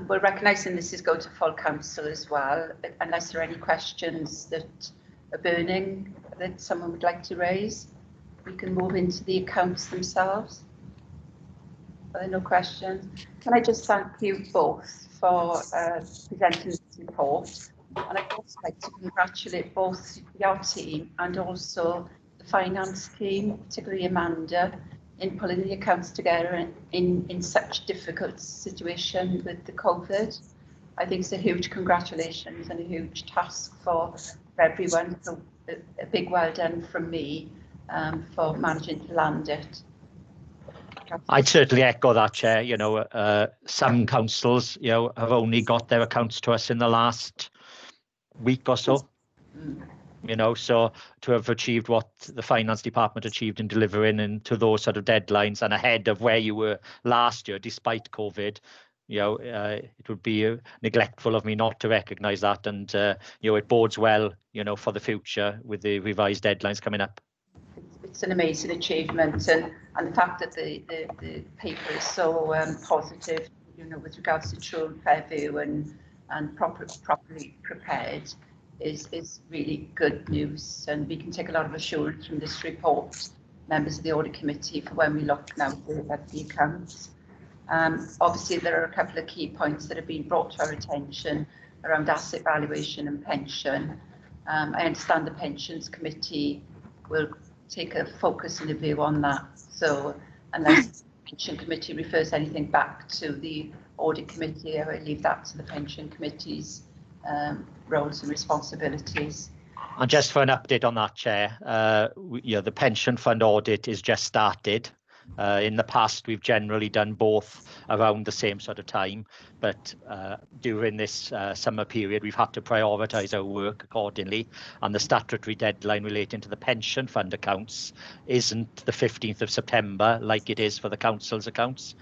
We're recognising this is going to full council as well, unless there are any questions that are burning that someone would like to raise. We can move into the accounts themselves. Are there no questions? Can I just thank you both for presenting this report, and I'd also like to congratulate both your team and also the finance team, particularly Amanda, in pulling the accounts together in such a difficult situation with the COVID. I think it's a huge congratulations and a huge task for everyone. So a big well done from me for managing to land it. I'd certainly echo that, Chair. Some councils, have only got their accounts to us in the last week or so. So to have achieved what the finance department achieved in delivering into those sort of deadlines and ahead of where you were last year, despite COVID, it would be neglectful of me not to recognise that, and it bodes well, for the future with the revised deadlines coming up. It's an amazing achievement, and the fact that the paper is so positive, with regards to true and fair view and properly prepared is really good news, and we can take a lot of assurance from this report, members of the audit committee, for when we look now at the accounts. Obviously, there are a couple of key points that have been brought to our attention around asset valuation and pension. I understand the pensions committee will take a focus and a view on that. So unless the pension committee refers anything back to the audit committee, I will leave that to the pension committee's roles and responsibilities. And just for an update on that, Chair, the pension fund audit is just started. In the past, we've generally done both around the same sort of time, but during this summer period, we've had to prioritise our work accordingly, and the statutory deadline relating to the pension fund accounts isn't the 15th of September like it is for the council's accounts.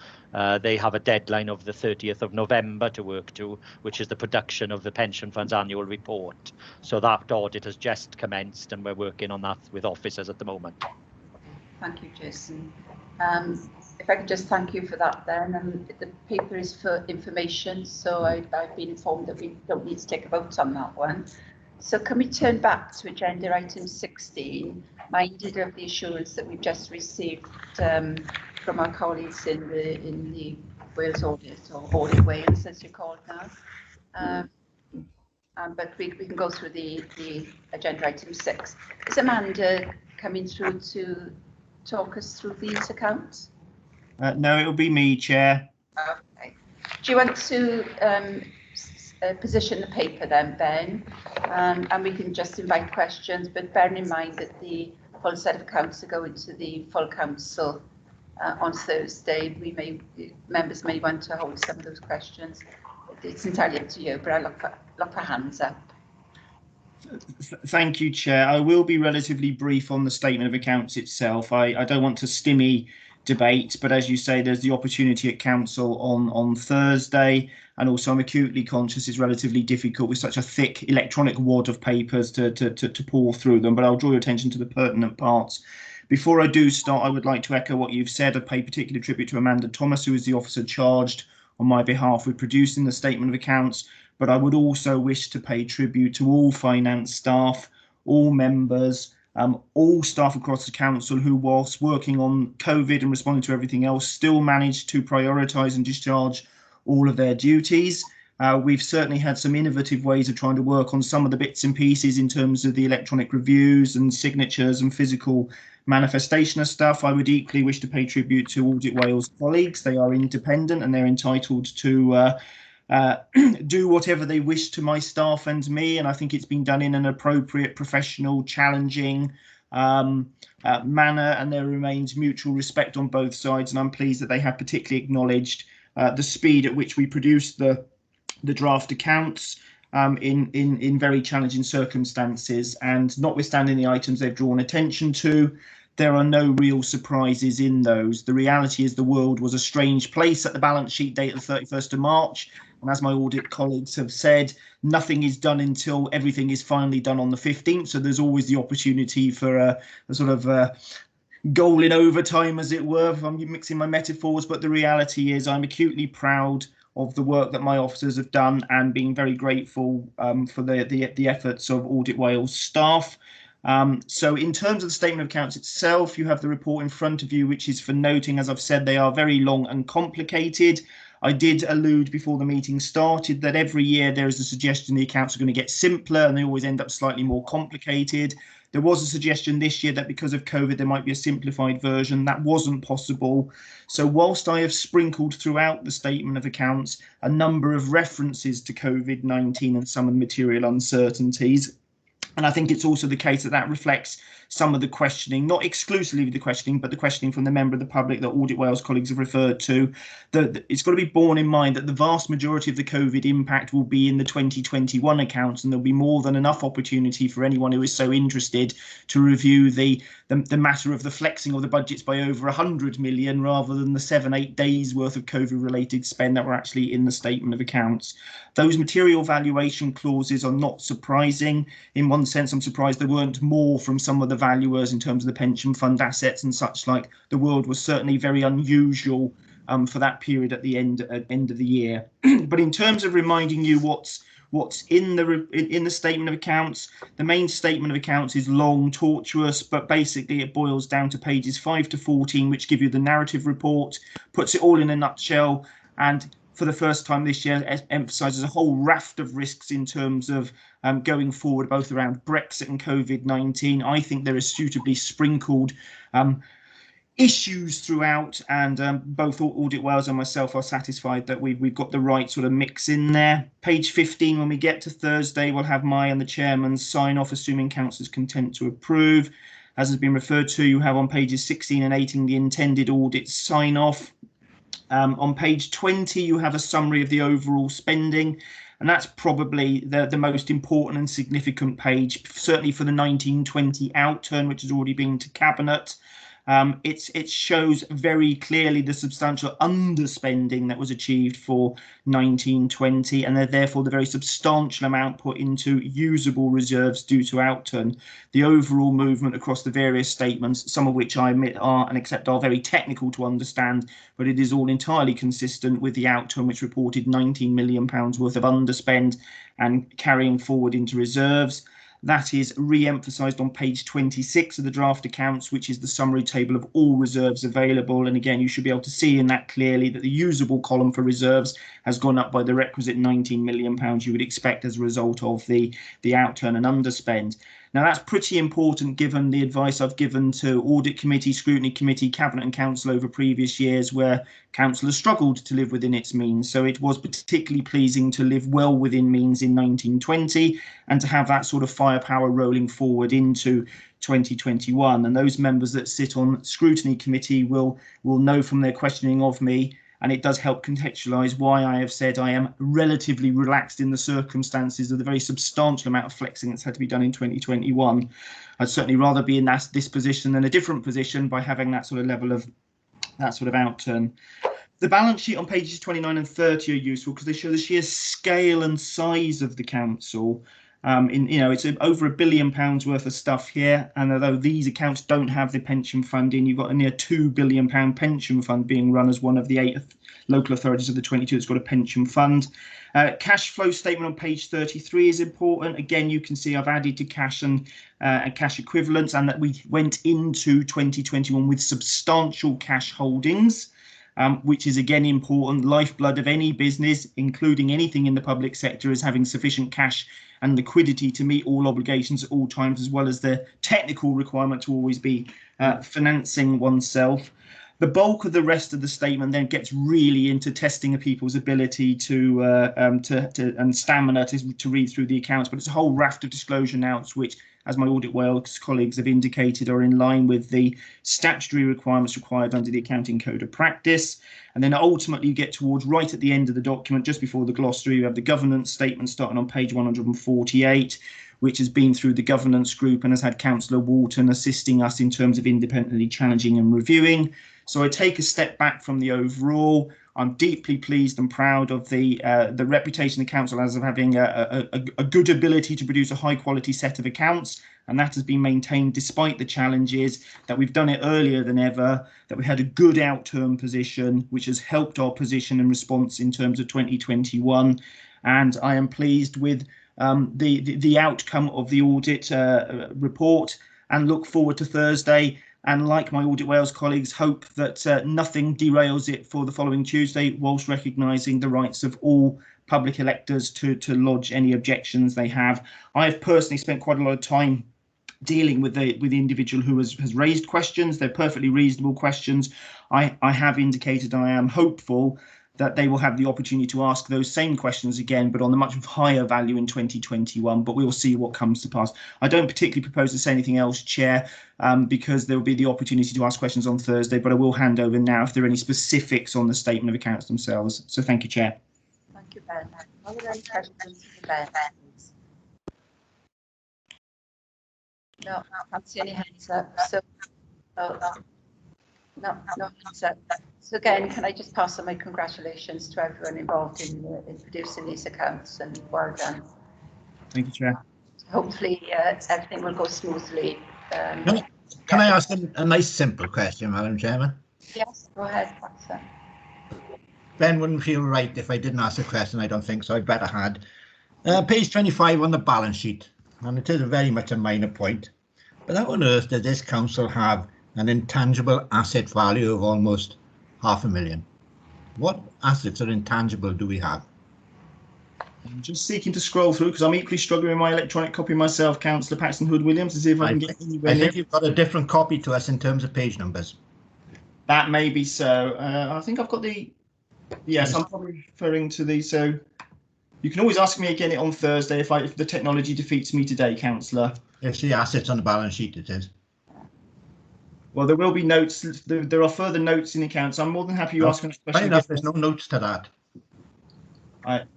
They have a deadline of the 30th of November to work to, which is the production of the pension fund's annual report. So that audit has just commenced, and we're working on that with officers at the moment. Thank you, Jason. If I could just thank you for that then, and the paper is for information, so I've been informed that we don't need to take a vote on that one. So can we turn back to agenda item 16, minded of the assurance that we've just received from our colleagues in the Wales Audit, or Audit Wales as you call it now. But we can go through the agenda item 6. Is Amanda coming through to talk us through these accounts? No, it'll be me, Chair. Okay. Do you want to position the paper then, Ben? And we can just invite questions, but bearing in mind that the full set of accounts to go into the full council on Thursday. Members may want to hold some of those questions. It's entirely up to you, but I look for hands up. Thank you, Chair. I will be relatively brief on the statement of accounts itself. I don't want to stymie debate, but as you say, there's the opportunity at council on Thursday, and also I'm acutely conscious it's relatively difficult with such a thick electronic wad of papers to pour through them, but I'll draw your attention to the pertinent parts. Before I do start, I would like to echo what you've said. I pay particular tribute to Amanda Thomas, who is the officer charged on my behalf with producing the statement of accounts, but I would also wish to pay tribute to all finance staff, all members, all staff across the council who, whilst working on COVID and responding to everything else, still managed to prioritise and discharge all of their duties. We've certainly had some innovative ways of trying to work on some of the bits and pieces in terms of the electronic reviews and signatures and physical manifestation of stuff. I would equally wish to pay tribute to Audit Wales colleagues. They are independent and they're entitled to do whatever they wish to my staff and me, and I think it's been done in an appropriate, professional, challenging manner, and there remains mutual respect on both sides, and I'm pleased that they have particularly acknowledged the speed at which we produced the draft accounts in very challenging circumstances, and notwithstanding the items they've drawn attention to, there are no real surprises in those. The reality is the world was a strange place at the balance sheet date of the 31st of March. And as my audit colleagues have said, nothing is done until everything is finally done on the 15th. So there's always the opportunity for a sort of goal in overtime, as it were, if I'm mixing my metaphors. But the reality is I'm acutely proud of the work that my officers have done and being very grateful for the efforts of Audit Wales staff. So in terms of the statement of accounts itself, you have the report in front of you, which is for noting, as I've said, they are very long and complicated. I did allude before the meeting started that every year there is a suggestion the accounts are going to get simpler and they always end up slightly more complicated. There was a suggestion this year that because of COVID there might be a simplified version. That wasn't possible. So whilst I have sprinkled throughout the statement of accounts a number of references to COVID-19 and some of the material uncertainties, and I think it's also the case that that reflects some of the questioning, not exclusively the questioning, but the questioning from the member of the public that Audit Wales colleagues have referred to. It's got to be borne in mind that the vast majority of the COVID impact will be in the 2021 accounts, and there'll be more than enough opportunity for anyone who is so interested to review the matter of the flexing of the budgets by over 100 million rather than the 7-8 days worth of COVID related spend that were actually in the statement of accounts. Those material valuation clauses are not surprising. In one sense, I'm surprised there weren't more from some of the valuers in terms of the pension fund assets and such like. The world was certainly very unusual for that period at the end of the year. But in terms of reminding you what's in the statement of accounts, the main statement of accounts is long, tortuous, but basically it boils down to pages 5 to 14, which give you the narrative report, puts it all in a nutshell, and for the first time this year emphasises a whole raft of risks in terms of going forward, both around Brexit and COVID-19. I think there is suitably sprinkled issues throughout, and both Audit Wales and myself are satisfied that we've got the right sort of mix in there. Page 15, when we get to Thursday, we'll have my and the chairman's sign off, assuming council's content to approve. As has been referred to, you have on pages 16 and 18 the intended audit sign off. On page 20, you have a summary of the overall spending, and that's probably the most important and significant page, certainly for the 1920 outturn, which has already been to Cabinet. It shows very clearly the substantial underspending that was achieved for 1920, and therefore the very substantial amount put into usable reserves due to outturn. The overall movement across the various statements, some of which I admit are and accept are very technical to understand, but it is all entirely consistent with the outturn, which reported £19 million worth of underspend and carrying forward into reserves. That is re-emphasised on page 26 of the draft accounts, which is the summary table of all reserves available. And again, you should be able to see in that clearly that the usable column for reserves has gone up by the requisite £19 million you would expect as a result of the outturn and underspend. Now that's pretty important given the advice I've given to Audit Committee, Scrutiny Committee, Cabinet and Council over previous years where Council has struggled to live within its means. So it was particularly pleasing to live well within means in 1920 and to have that sort of firepower rolling forward into 2021. And those members that sit on Scrutiny Committee will know from their questioning of me, and it does help contextualise why I have said I am relatively relaxed in the circumstances of the very substantial amount of flexing that's had to be done in 2021. I'd certainly rather be in this position than a different position by having that sort of level of outturn. The balance sheet on pages 29 and 30 are useful because they show the sheer scale and size of the council. It's over £1 billion worth of stuff here, and although these accounts don't have the pension fund in, you've got a near £2 billion pension fund being run as one of the 8 local authorities of the 22 that's got a pension fund. Cash flow statement on page 33 is important. Again, you can see I've added to cash and cash equivalents, and that we went into 2021 with substantial cash holdings. Which is again important. Lifeblood of any business, including anything in the public sector, is having sufficient cash and liquidity to meet all obligations at all times, as well as the technical requirement to always be financing oneself. The bulk of the rest of the statement then gets really into testing of people's ability to and stamina to read through the accounts, but it's a whole raft of disclosure notes which, as my Audit Wales colleagues have indicated, are in line with the statutory requirements required under the Accounting Code of Practice. And then ultimately you get towards right at the end of the document, just before the glossary, you have the governance statement starting on page 148, which has been through the governance group and has had Councillor Walton assisting us in terms of independently challenging and reviewing. So I take a step back from the overall. I'm deeply pleased and proud of the reputation the council has of having a good ability to produce a high quality set of accounts, and that has been maintained despite the challenges, that we've done it earlier than ever, that we had a good outturn position which has helped our position and response in terms of 2021, and I am pleased with the outcome of the audit report and look forward to Thursday. And like my Audit Wales colleagues, hope that nothing derails it for the following Tuesday, whilst recognising the rights of all public electors to lodge any objections they have. I have personally spent quite a lot of time dealing with the individual who has raised questions. They're perfectly reasonable questions. I have indicated I am hopeful that they will have the opportunity to ask those same questions again, but on a much higher value in 2021, but we will see what comes to pass. I don't particularly propose to say anything else, Chair, because there will be the opportunity to ask questions on Thursday, but I will hand over now if there are any specifics on the statement of accounts themselves. So thank you, Chair. Thank you, Ben. Are there any questions for Ben, please? No, I can't see any hands up. So, no hands up. So again, can I just pass on my congratulations to everyone involved in producing these accounts, and well done. Thank you, Chair. Hopefully everything will go smoothly. Can I ask a nice simple question, Madam Chairman? Yes, go ahead, sir. Ben wouldn't feel right if I didn't ask a question. I don't think so. I better had. Page 25 on the balance sheet, and it is very much a minor point, but how on earth does this council have an intangible asset value of almost £500,000? What assets are intangible do we have? I'm just seeking to scroll through because I'm equally struggling with my electronic copy myself, Councillor Paxton Hood-Williams, to see if I can get anywhere I near. think you've got a different copy to us in terms of page numbers. That may be so. I think I've got the. Yes, I'm probably referring to the. So you can always ask me again on Thursday if the technology defeats me today, Councillor. It's the assets on the balance sheet, it is. Well, there will be notes. There are further notes in the accounts. I'm more than happy you ask me a question. Fair enough, there's no notes to that. I'm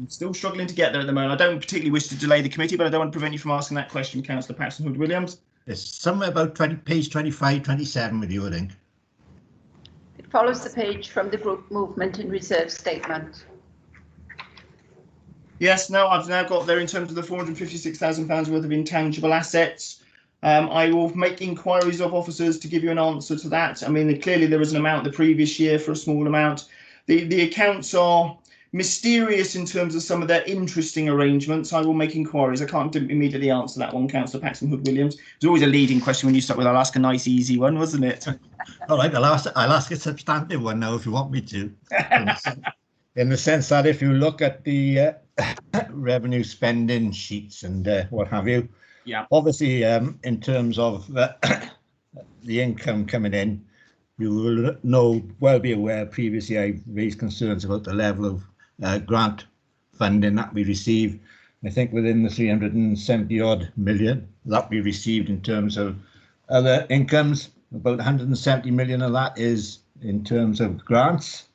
still struggling to get there at the moment. I don't particularly wish to delay the committee, but I don't want to prevent you from asking that question, Councillor Paxton Hood-Williams. It's somewhere about page 25, 27 with you, I think. It follows the page from the group movement and reserve statement. Yes, no, I've now got there in terms of the £456,000 worth of intangible assets. I will make inquiries of officers to give you an answer to that. I mean, clearly there was an amount the previous year for a small amount. The accounts are mysterious in terms of some of their interesting arrangements. I will make inquiries. I can't immediately answer that one, Councillor Paxton Hood-Williams. It's always a leading question when you start with, I'll ask a nice, easy one, wasn't it? All right, I'll ask a substantive one now if you want me to. in the sense that if you look at the revenue spending sheets and what have you, yeah, obviously in terms of the income coming in, you will be aware previously I raised concerns about the level of grant funding that we receive. I think within the 370 odd million that we received in terms of other incomes, about 170 million of that is in terms of grants.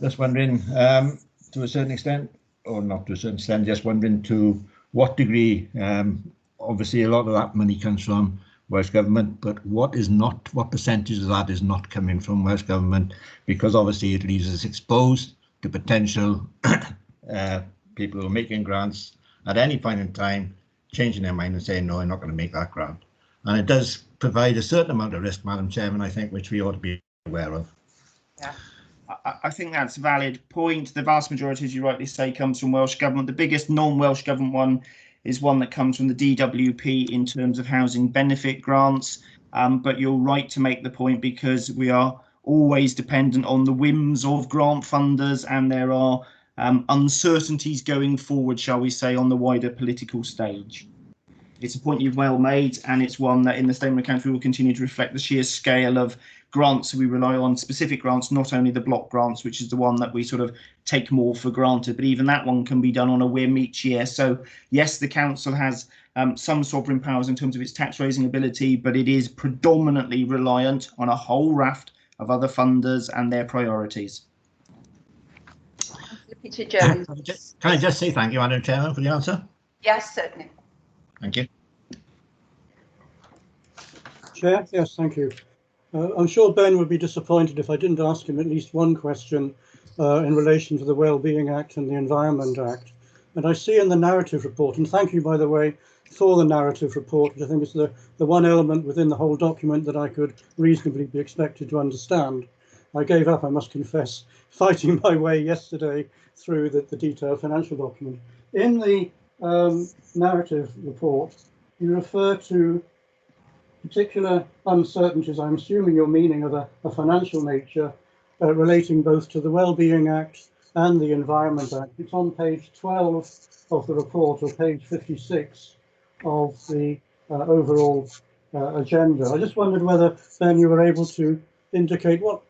Just wondering, to a certain extent, or not to a certain extent, just wondering to what degree, obviously a lot of that money comes from Welsh Government, but what percentage of that is not coming from Welsh Government? Because obviously it leaves us exposed to potential people who are making grants at any point in time, changing their mind and saying, no, I'm not going to make that grant. And it does provide a certain amount of risk, Madam Chairman, I think, which we ought to be aware of. Yeah. I think that's a valid point. The vast majority, as you rightly say, comes from Welsh Government. The biggest non-Welsh Government one is one that comes from the DWP in terms of housing benefit grants. But you're right to make the point, because we are always dependent on the whims of grant funders, and there are uncertainties going forward, shall we say, on the wider political stage. It's a point you've well made, and it's one that in the statement of accounts we will continue to reflect the sheer scale of grants. We rely on specific grants, not only the block grants, which is the one that we sort of take more for granted, but even that one can be done on a whim each year. So yes, the council has some sovereign powers in terms of its tax raising ability, but it is predominantly reliant on a whole raft of other funders and their priorities. Peter Jones. Can I just say thank you, Madam Chairman, for the answer? Yes, certainly. Thank you. Chair, yes, thank you. I'm sure Ben would be disappointed if I didn't ask him at least one question in relation to the Wellbeing Act and the Environment Act. And I see in the narrative report, and thank you, by the way, for the narrative report, which I think is the one element within the whole document that I could reasonably be expected to understand. I gave up, I must confess, fighting my way yesterday through the detailed financial document. In the narrative report, you refer to particular uncertainties, I'm assuming you're meaning of a financial nature, relating both to the Wellbeing Act and the Environment Act. It's on page 12 of the report, or page 56 of the overall agenda. I just wondered whether, Ben, you were able to indicate what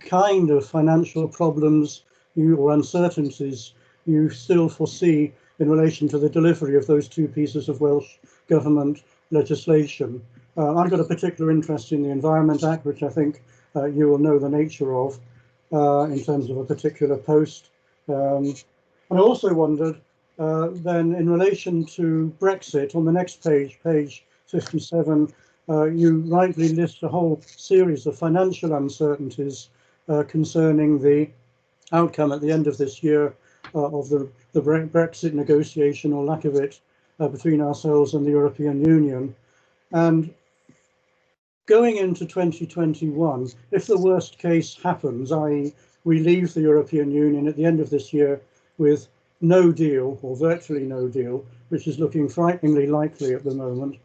kind of financial problems or uncertainties you still foresee in relation to the delivery of those two pieces of Welsh Government legislation. I've got a particular interest in the Environment Act, which I think you will know the nature of in terms of a particular post. And I also wondered then, in relation to Brexit, on the next page, page 57, you rightly list a whole series of financial uncertainties concerning the outcome at the end of this year of the Brexit negotiation, or lack of it, between ourselves and the European Union. And going into 2021, if the worst case happens, i.e. we leave the European Union at the end of this year with no deal, or virtually no deal, which is looking frighteningly likely at the moment,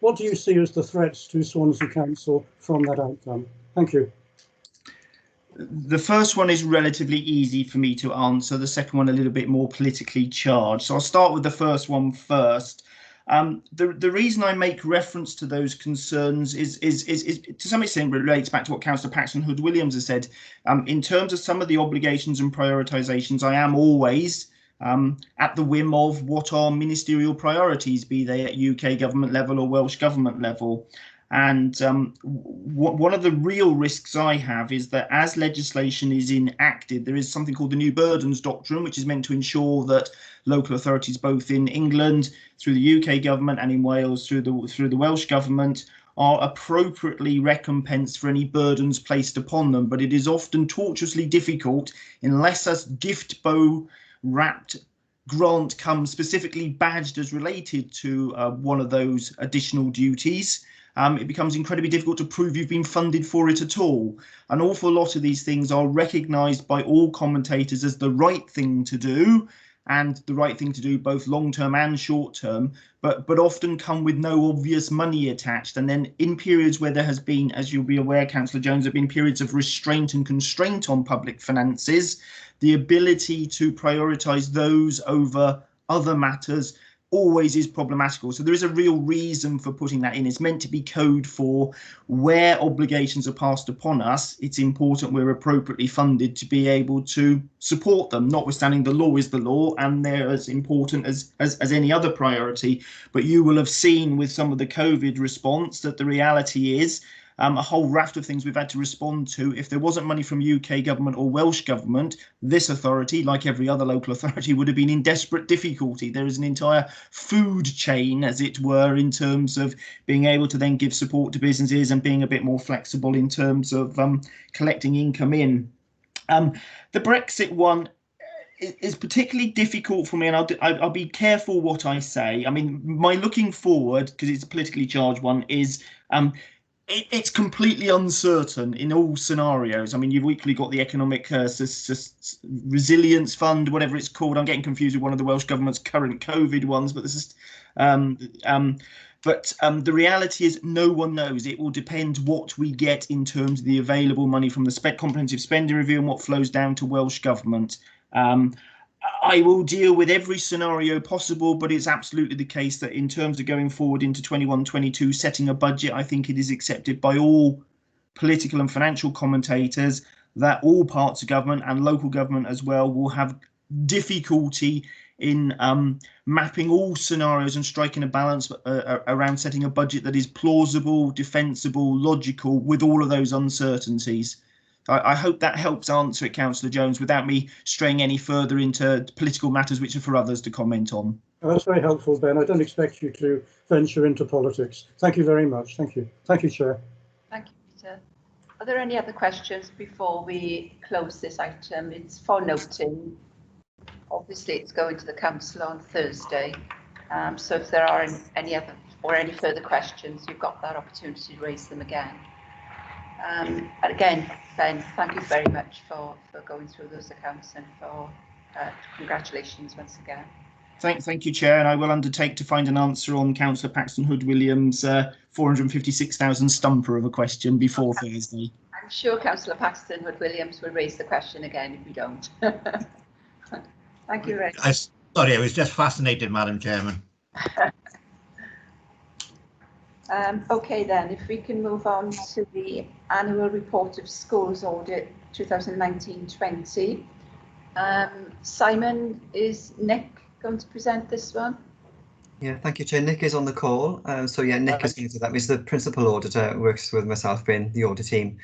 what do you see as the threats to Swansea Council from that outcome? Thank you. The first one is relatively easy for me to answer, the second one a little bit more politically charged. So I'll start with the first one first. The reason I make reference to those concerns is to some extent relates back to what Councillor Paxton Hood-Williams has said. In terms of some of the obligations and prioritisations, I am always at the whim of what are ministerial priorities, be they at UK government level or Welsh government level. And one of the real risks I have is that as legislation is enacted, there is something called the New Burdens Doctrine, which is meant to ensure that local authorities, both in England through the UK government and in Wales through the Welsh government, are appropriately recompensed for any burdens placed upon them. But it is often tortuously difficult unless a gift bow wrapped grant comes specifically badged as related to one of those additional duties. It becomes incredibly difficult to prove you've been funded for it at all. An awful lot of these things are recognised by all commentators as the right thing to do, and the right thing to do, both long term and short term, but often come with no obvious money attached. And then in periods where there has been, as you'll be aware, Councillor Jones, have been periods of restraint and constraint on public finances, the ability to prioritise those over other matters always is problematical. So there is a real reason for putting that in. It's meant to be code for where obligations are passed upon us. It's important we're appropriately funded to be able to support them, notwithstanding the law is the law and they're as important as any other priority. But you will have seen with some of the COVID response that the reality is a whole raft of things we've had to respond to. If there wasn't money from UK government or Welsh government, this authority, like every other local authority, would have been in desperate difficulty. There is an entire food chain, as it were, in terms of being able to then give support to businesses and being a bit more flexible in terms of collecting income in. The Brexit one is particularly difficult for me, and I'll be careful what I say. I mean, my looking forward, because it's a politically charged one, is it's completely uncertain in all scenarios. I mean, you've equally got the economic resilience fund, whatever it's called. I'm getting confused with one of the Welsh government's current COVID ones, but this is. The reality is no one knows. It will depend what we get in terms of the available money from the comprehensive spending review and what flows down to Welsh government. I will deal with every scenario possible, but it's absolutely the case that in terms of going forward into 21-22, setting a budget, I think it is accepted by all political and financial commentators that all parts of government and local government as well will have difficulty in mapping all scenarios and striking a balance around setting a budget that is plausible, defensible, logical, with all of those uncertainties. I hope that helps answer it, Councillor Jones, without me straying any further into political matters which are for others to comment on. That's very helpful, Ben. I don't expect you to venture into politics. Thank you very much. Thank you. Thank you, Chair. Thank you, Peter. Are there any other questions before we close this item? It's for noting. Obviously, it's going to the Council on Thursday. So if there are any further questions, you've got that opportunity to raise them again. And again, Ben, thank you very much for going through those accounts and for congratulations once again. Thank you, Chair, and I will undertake to find an answer on Councillor Paxton Hood-Williams' 456,000 stumper of a question before Thursday. I'm sure Councillor Paxton Hood-Williams will raise the question again if we don't. Thank you very much. Sorry, I was just fascinated, Madam Chairman. Okay then, if we can move on to the annual report of schools audit 2019-20. Simon, is Nick going to present this one? Yeah, thank you, Chair. Nick is on the call. So yeah, Nick is going to do that. He's the principal auditor, works with myself in the audit team.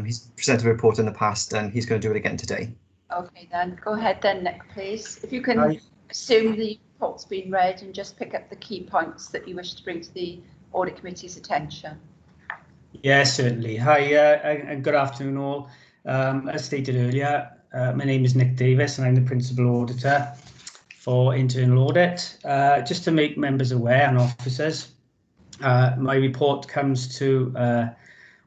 He's presented a report in the past and he's going to do it again today. Okay then, go ahead then, Nick, please. If you can assume the report's been read and just pick up the key points that you wish to bring to the Audit Committee's attention. Yes, certainly. Hi, and good afternoon all. As stated earlier, my name is Nick Davis and I'm the Principal Auditor for Internal Audit. Just to make members aware and officers, my report comes to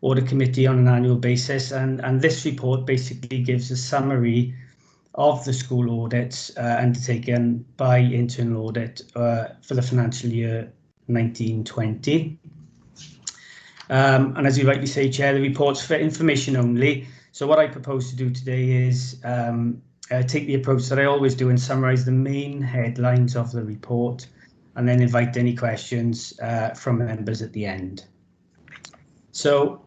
Audit Committee on an annual basis, and this report basically gives a summary of the school audits undertaken by Internal Audit for the financial year 1920. And as you rightly say, Chair, the report's for information only. So what I propose to do today is take the approach that I always do and summarise the main headlines of the report and then invite any questions from members at the end. So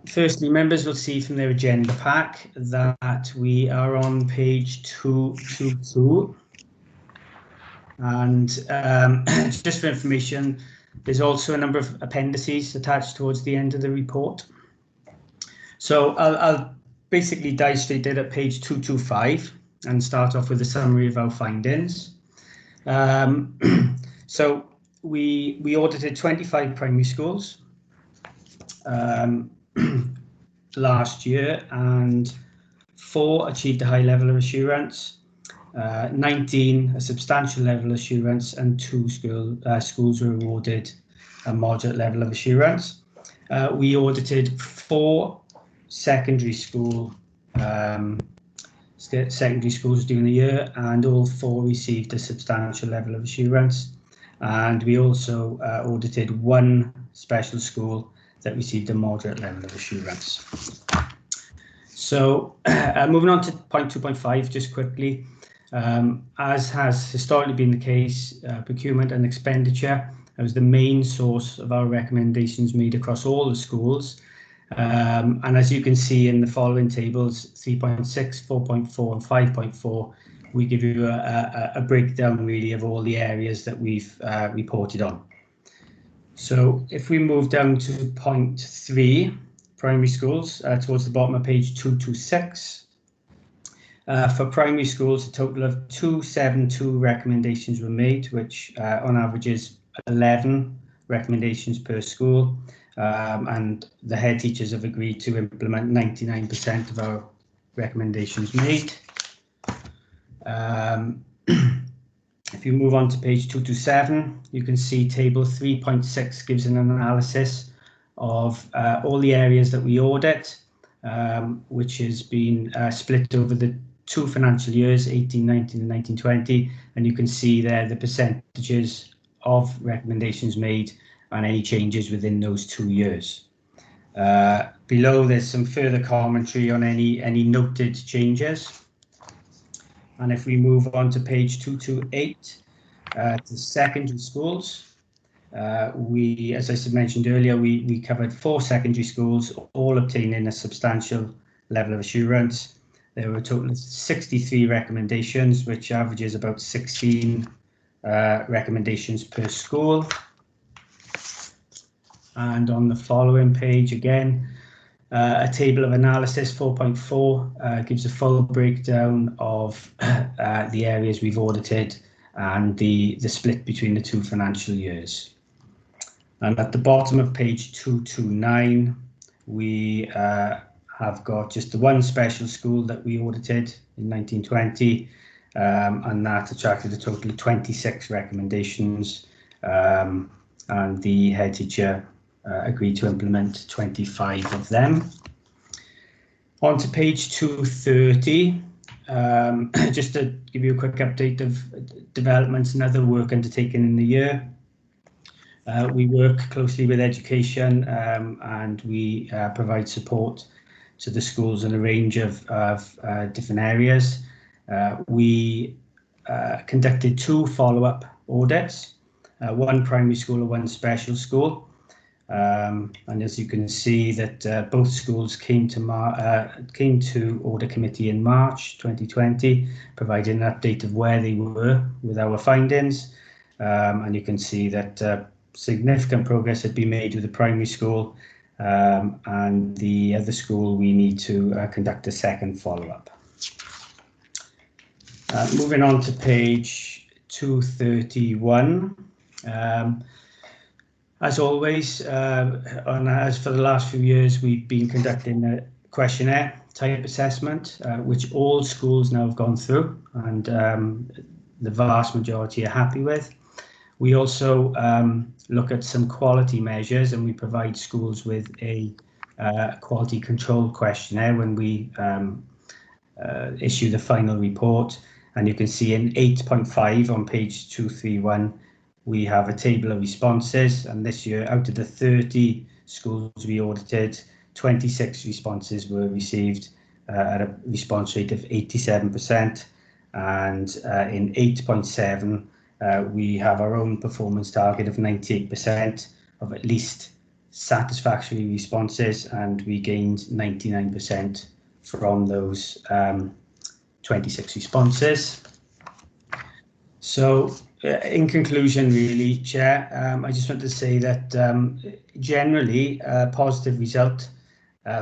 firstly, members will see from their agenda pack that we are on page 222. And just for information, there's also a number of appendices attached towards the end of the report. So I'll basically dive straight in at page 225 and start off with a summary of our findings. So we audited 25 primary schools last year, and 4 achieved a high level of assurance. 19 a substantial level of assurance, and 2 schools were awarded a moderate level of assurance. We audited 4 secondary school secondary schools during the year, and all 4 received a substantial level of assurance. And we also audited 1 special school that received a moderate level of assurance. So moving on to point 2.5, just quickly, as has historically been the case, procurement and expenditure was the main source of our recommendations made across all the schools. And as you can see in the following tables, 3.6, 4.4 and 5.4, we give you a breakdown really of all the areas that we've reported on. So if we move down to point 3, primary schools, towards the bottom of page 226. For primary schools, a total of 272 recommendations were made, which on average is 11 recommendations per school. And the head teachers have agreed to implement 99% of our recommendations made. If you move on to page 227, you can see table 3.6 gives an analysis of all the areas that we audit, which has been split over the 2 financial years, 18-19 and 19-20, and you can see there the percentages of recommendations made and any changes within those 2 years. Below, there's some further commentary on any noted changes. And if we move on to page 228, to secondary schools, as I mentioned earlier, we covered 4 secondary schools, all obtaining a substantial level of assurance. There were a total of 63 recommendations, which averages about 16 recommendations per school. And on the following page again, a table of analysis 4.4 gives a full breakdown of the areas we've audited and the split between the 2 financial years. And at the bottom of page 229, we have got just the 1 special school that we audited in 1920, and that attracted a total of 26 recommendations, and the head teacher agreed to implement 25 of them. On to page 230, just to give you a quick update of developments and other work undertaken in the year. We work closely with education, and we provide support to the schools in a range of different areas. We conducted 2 follow-up audits, 1 primary school and 1 special school. And as you can see that both schools came to Audit Committee in March 2020, providing an update of where they were with our findings. And you can see that significant progress had been made with the primary school, and the other school we need to conduct a second follow-up. Moving on to page 231. As always, as for the last few years, we've been conducting a questionnaire type assessment, which all schools now have gone through, and the vast majority are happy with. We also look at some quality measures, and we provide schools with a quality control questionnaire when we issue the final report. And you can see in 8.5 on page 231, we have a table of responses, and this year, out of the 30 schools we audited, 26 responses were received at a response rate of 87%. And in 8.7, we have our own performance target of 98% of at least satisfactory responses, and we gained 99% from those 26 responses. So in conclusion, really, Chair, I just want to say that generally a positive result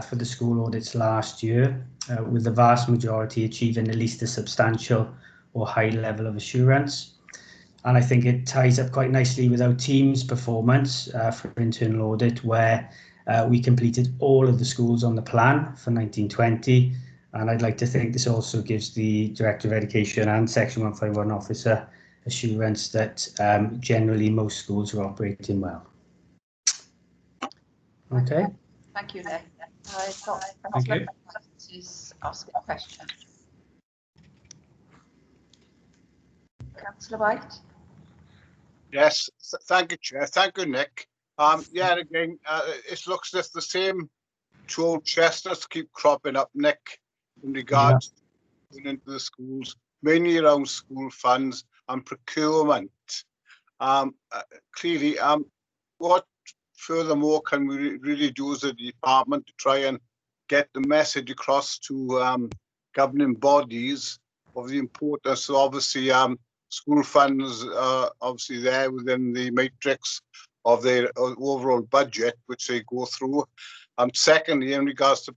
for the school audits last year, with the vast majority achieving at least a substantial or high level of assurance. And I think it ties up quite nicely with our team's performance for internal audit, where we completed all of the schools on the plan for 1920. And I'd like to think this also gives the Director of Education and Section 151 officer assurance that generally most schools are operating well. Okay. Thank you, Nick. I've got Thank you. to ask a question. Councillor White. Yes, thank you, Chair. Thank you, Nick. Yeah, again, it looks as if the same two old chestnuts keep cropping up, Nick, in regards to going into the schools, mainly around school funds and procurement. Clearly, what furthermore can we really do as a department to try and get the message across to governing bodies of the importance of obviously school funds obviously there within the matrix of their overall budget, which they go through. Secondly, in regards to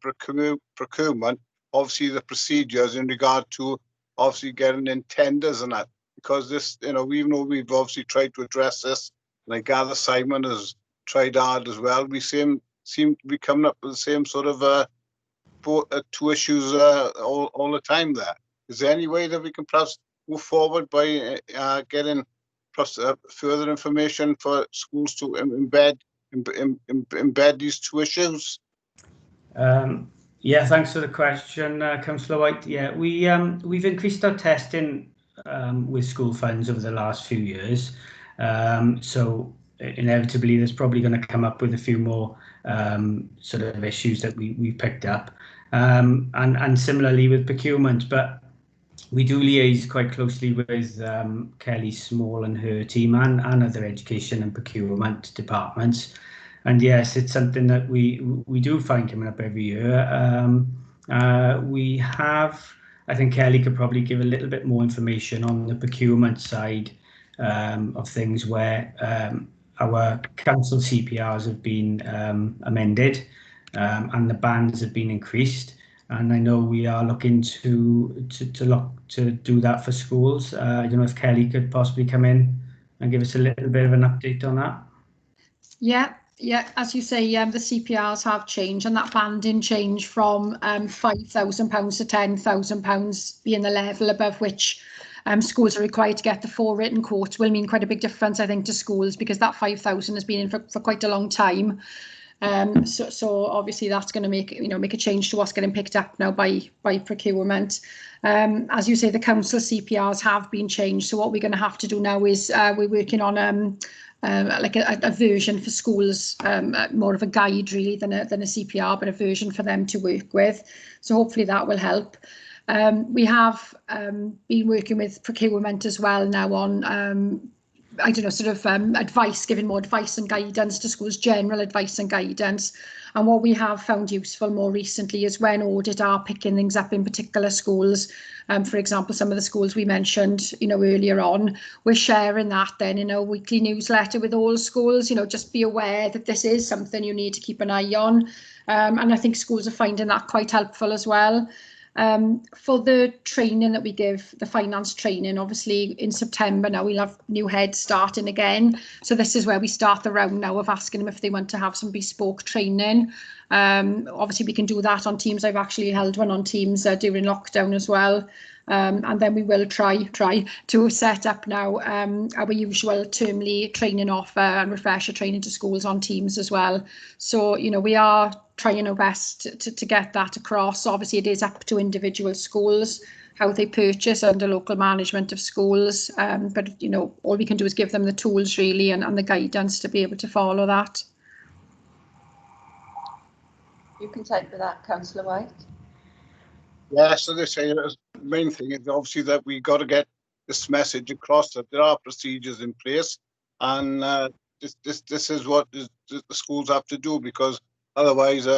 procurement, obviously the procedures in regard to obviously getting in tenders and that, because this, you know, even though we've obviously tried to address this, and I gather Simon has tried hard as well, we seem to be coming up with the same sort of two issues all the time there. Is there any way that we can perhaps move forward by getting further information for schools to embed these two issues? Yeah, thanks for the question, Councillor White. Yeah, we've increased our testing with school funds over the last few years. So inevitably, there's probably going to come up with a few more sort of issues that we've picked up. And similarly with procurement, but we do liaise quite closely with Kelly Small and her team and other education and procurement departments. And yes, it's something that we do find coming up every year. We have, I think Kelly could probably give a little bit more information on the procurement side of things, where our council CPRs have been amended and the bands have been increased. And I know we are looking to do that for schools. I don't know if Kelly could possibly come in and give us a little bit of an update on that. Yeah, as you say, the CPRs have changed, and that banding changed from £5,000 to £10,000 being the level above which schools are required to get the 4 written quotes will mean quite a big difference, I think, to schools, because that 5,000 has been in for quite a long time. So obviously that's going to make a change to what's getting picked up now by procurement. As you say, the council CPRs have been changed. So what we're going to have to do now is we're working on like a version for schools, more of a guide really than a CPR, but a version for them to work with. So hopefully that will help. We have been working with procurement as well now on I don't know, sort of advice, giving more advice and guidance to schools, general advice and guidance. And what we have found useful more recently is when Audit are picking things up in particular schools. For example, some of the schools we mentioned, earlier on, we're sharing that then in a weekly newsletter with all schools. Just be aware that this is something you need to keep an eye on. And I think schools are finding that quite helpful as well. For the training that we give, the finance training, obviously in September now we'll have new heads starting again. So this is where we start the round now of asking them if they want to have some bespoke training. Obviously we can do that on Teams. I've actually held one on Teams during lockdown as well. And then we will try to set up now our usual termly training offer and refresher training to schools on Teams as well. So, we are trying our best to get that across. Obviously, it is up to individual schools how they purchase under local management of schools. But, all we can do is give them the tools really and the guidance to be able to follow that. You can take with that, Councillor White. Yeah, so they say the main thing is obviously that we got to get this message across that there are procedures in place, and this is what the schools have to do, because otherwise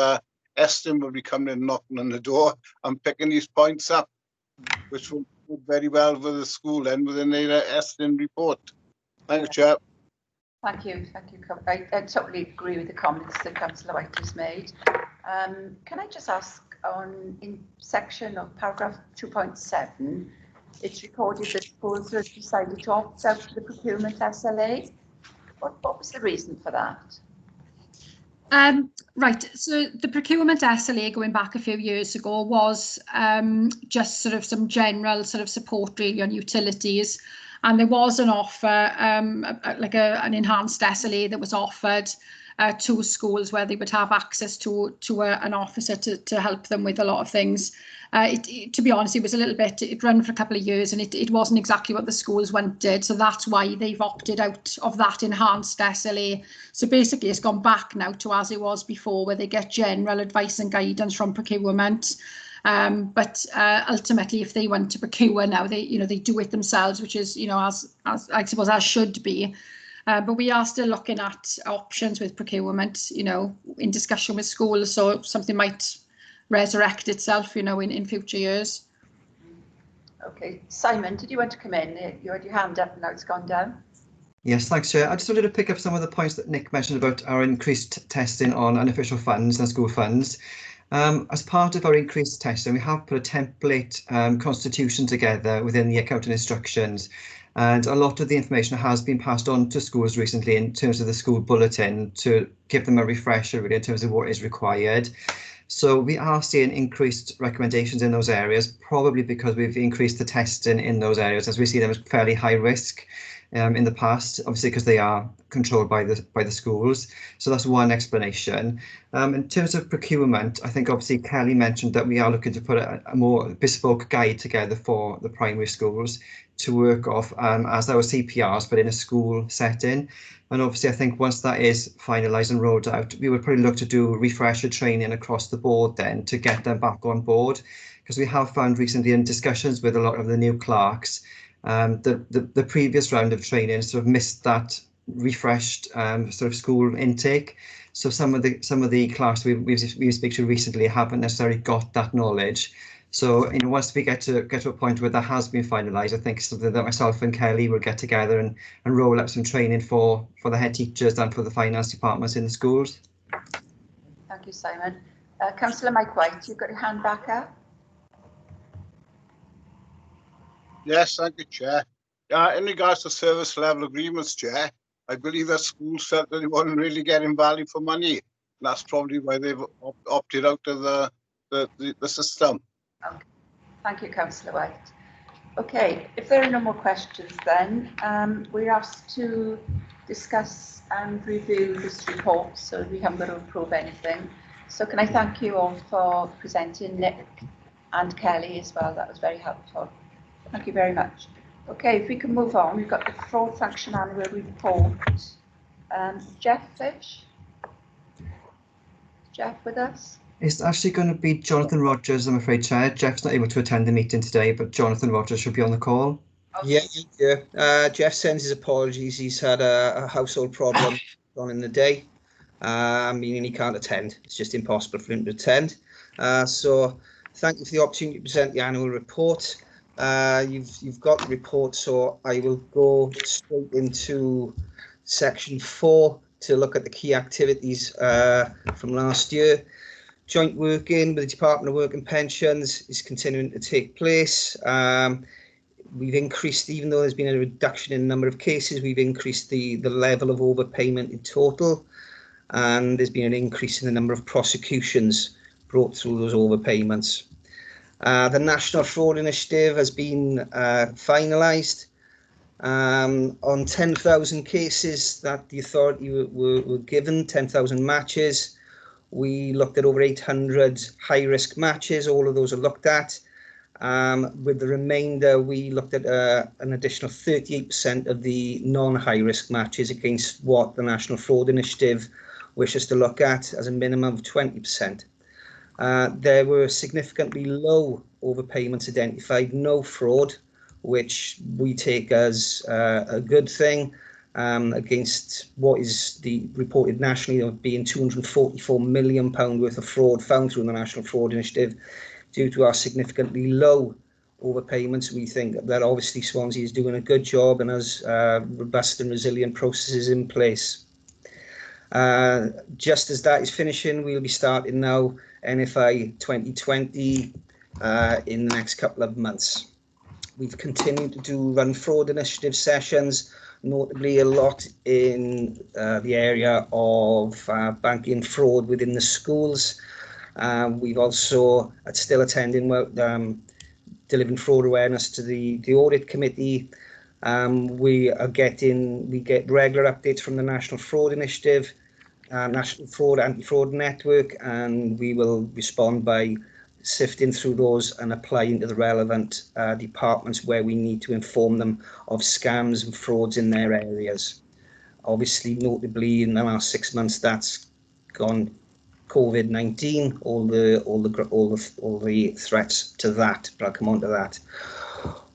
Eston will be coming in knocking on the door and picking these points up, which will do very well with the school and within their Eston report. Thank you, Chair. Thank you. I totally agree with the comments that Councillor White has made. Can I just ask, in section of paragraph 2.7, it's recorded that schools have decided to opt out of the procurement SLA. What was the reason for that? Right, so the procurement SLA going back a few years ago was just sort of some general sort of support really on utilities, and there was an offer, like an enhanced SLA that was offered to schools where they would have access to an officer to help them with a lot of things. To be honest, it was a little bit, it ran for a couple of years and it wasn't exactly what the schools wanted. So that's why they've opted out of that enhanced SLA. So basically it's gone back now to as it was before, where they get general advice and guidance from procurement. But ultimately, if they want to procure now, they do it themselves, which is, as I suppose as should be. But we are still looking at options with procurement, in discussion with schools. So something might resurrect itself, in future years. Okay, Simon, did you want to come in? You had your hand up and now it's gone down. Yes, thanks, Chair. I just wanted to pick up some of the points that Nick mentioned about our increased testing on unofficial funds and school funds. As part of our increased testing, we have put a template constitution together within the accounting instructions. And a lot of the information has been passed on to schools recently in terms of the school bulletin to give them a refresher really in terms of what is required. So we are seeing increased recommendations in those areas, probably because we've increased the testing in those areas as we see them as fairly high risk in the past, obviously because they are controlled by the schools. So that's one explanation. In terms of procurement, I think obviously Kelly mentioned that we are looking to put a more bespoke guide together for the primary schools to work off as our CPRs, but in a school setting. And obviously, I think once that is finalised and rolled out, we would probably look to do refresher training across the board then to get them back on board, because we have found recently in discussions with a lot of the new clerks, the previous round of training sort of missed that refreshed sort of school intake. So some of the clerks we've spoken to recently haven't necessarily got that knowledge. So once we get to a point where that has been finalised, I think it's something that myself and Kelly will get together and roll out some training for the head teachers and for the finance departments in the schools. Thank you, Simon. Councillor Mike White, you've got your hand back up. Yes, thank you, Chair. In regards to service level agreements, Chair, I believe that schools felt that they weren't really getting value for money. And that's probably why they've opted out of the system. Okay. Thank you, Councillor White. Okay, if there are no more questions then, we're asked to discuss and review this report, so we haven't got to approve anything. So can I thank you all for presenting, Nick and Kelly as well, that was very helpful. Thank you very much. Okay, if we can move on, we've got the fraud sanction annual report. Jeff Fish? Jeff with us? It's actually going to be Jonathan Rogers, I'm afraid, Chair. Jeff's not able to attend the meeting today, but Jonathan Rogers should be on the call. Yeah. Jeff sends his apologies. He's had a household problem on in the day, meaning he can't attend. It's just impossible for him to attend. So thank you for the opportunity to present the annual report. You've got the report, so I will go straight into section 4 to look at the key activities from last year. Joint working with the Department of Work and Pensions is continuing to take place. We've increased, even though there's been a reduction in the number of cases, we've increased the level of overpayment in total, and there's been an increase in the number of prosecutions brought through those overpayments. The National Fraud Initiative has been finalised. On 10,000 cases that the authority were given, 10,000 matches, we looked at over 800 high-risk matches. All of those are looked at. With the remainder, we looked at an additional 38% of the non-high-risk matches against what the National Fraud Initiative wishes to look at as a minimum of 20%. There were significantly low overpayments identified, no fraud, which we take as a good thing. Against what is the reported nationally of being £244 million worth of fraud found through the National Fraud Initiative. Due to our significantly low overpayments, we think that obviously Swansea is doing a good job and has robust and resilient processes in place. Just as that is finishing, we'll be starting now NFI 2020 in the next couple of months. We've continued to run fraud initiative sessions, notably a lot in the area of banking fraud within the schools. We've also still attending delivering fraud awareness to the audit committee. We get regular updates from the National Fraud Initiative, National Fraud Anti-Fraud Network, and we will respond by sifting through those and applying to the relevant departments where we need to inform them of scams and frauds in their areas. Obviously, notably in the last 6 months, that's gone COVID-19, all the threats to that, but I'll come on to that.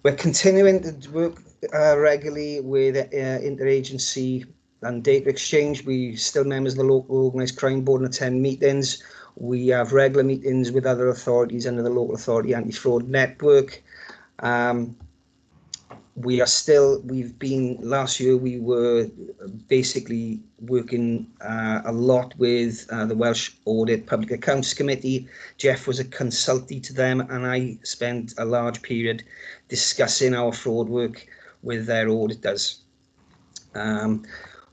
We're continuing to work regularly with interagency and data exchange. We're still members of the local organised crime board and attend meetings. We have regular meetings with other authorities under the local authority anti-fraud network. Last year we were basically working a lot with the Welsh Audit Public Accounts Committee. Jeff was a consultant to them, and I spent a large period discussing our fraud work with their auditors.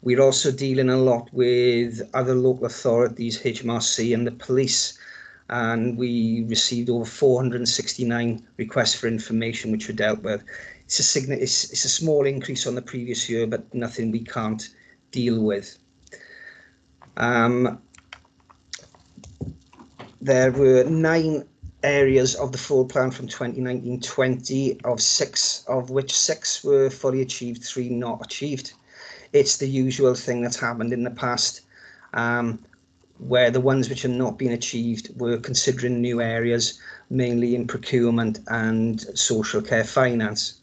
We're also dealing a lot with other local authorities, HMRC and the police, and we received over 469 requests for information which were dealt with. It's a small increase on the previous year, but nothing we can't deal with. There were 9 areas of the fraud plan from 2019-20, of which 6 were fully achieved, 3 not achieved. It's the usual thing that's happened in the past, where the ones which are not being achieved were considering new areas, mainly in procurement and social care finance.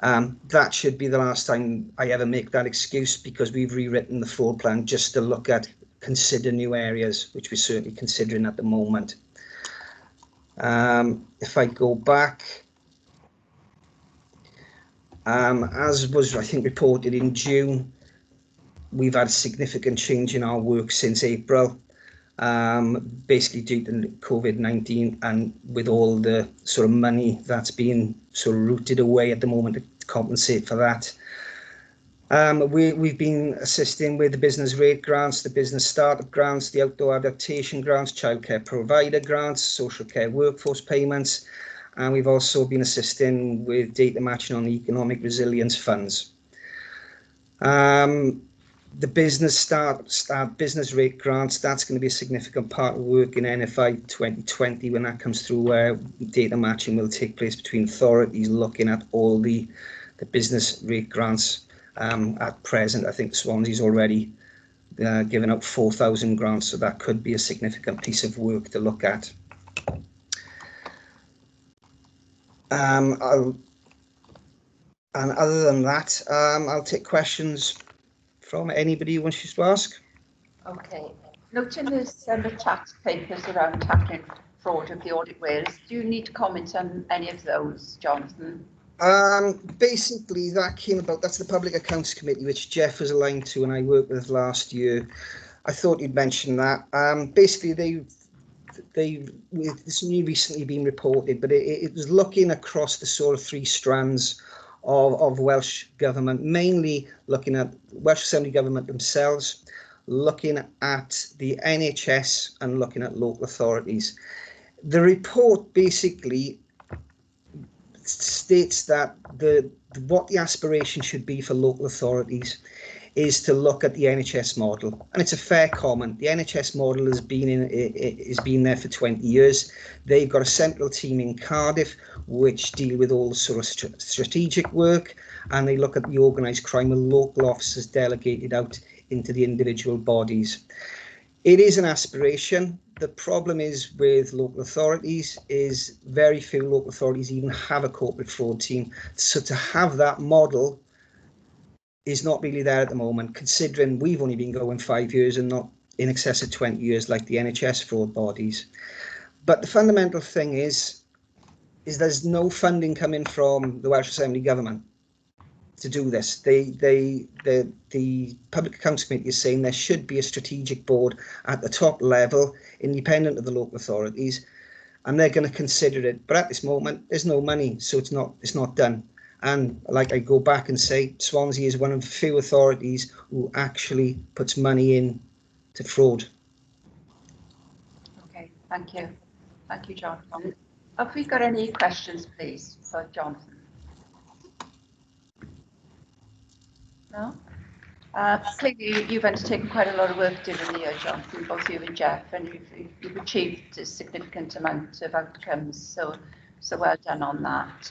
That should be the last time I ever make that excuse, because we've rewritten the fraud plan just to look at consider new areas, which we're certainly considering at the moment. If I go back, as was I think reported in June, we've had a significant change in our work since April, basically due to COVID-19 and with all the sort of money that's being sort of rooted away at the moment to compensate for that. We've been assisting with the business rate grants, the business startup grants, the outdoor adaptation grants, childcare provider grants, social care workforce payments, and we've also been assisting with data matching on the economic resilience funds. The business business rate grants, that's going to be a significant part of work in NFI 2020 when that comes through, where data matching will take place between authorities looking at all the business rate grants. At present, I think Swansea's already given out 4,000 grants, so that could be a significant piece of work to look at. And other than that, I'll take questions from anybody who wants to ask. Okay. Noting there's the chat papers around tackling fraud of the Audit Wales, do you need to comment on any of those, Jonathan? Basically, that came about, that's the Public Accounts Committee, which Jeff was aligned to and I worked with last year. I thought you'd mention that. Basically, it's only recently been reported, but it was looking across the sort of 3 strands of Welsh Government, mainly looking at Welsh Assembly Government themselves, looking at the NHS and looking at local authorities. The report basically states that what the aspiration should be for local authorities is to look at the NHS model, and it's a fair comment. The NHS model has been there for 20 years. They've got a central team in Cardiff which deal with all the sort of strategic work, and they look at the organised crime with local officers delegated out into the individual bodies. It is an aspiration. The problem is with local authorities is very few local authorities even have a corporate fraud team. So to have that model is not really there at the moment, considering we've only been going 5 years and not in excess of 20 years like the NHS fraud bodies. But the fundamental thing is there's no funding coming from the Welsh Assembly Government to do this. The Public Accounts Committee is saying there should be a strategic board at the top level, independent of the local authorities, and they're going to consider it. But at this moment, there's no money, so it's not done. And like I go back and say, Swansea is one of the few authorities who actually puts money in to fraud. Okay, thank you. Thank you, Jonathan. Have we got any questions, please, for Jonathan? No? Clearly, you've undertaken quite a lot of work during the year, Jonathan, both you and Jeff, and you've achieved a significant amount of outcomes. So well done on that.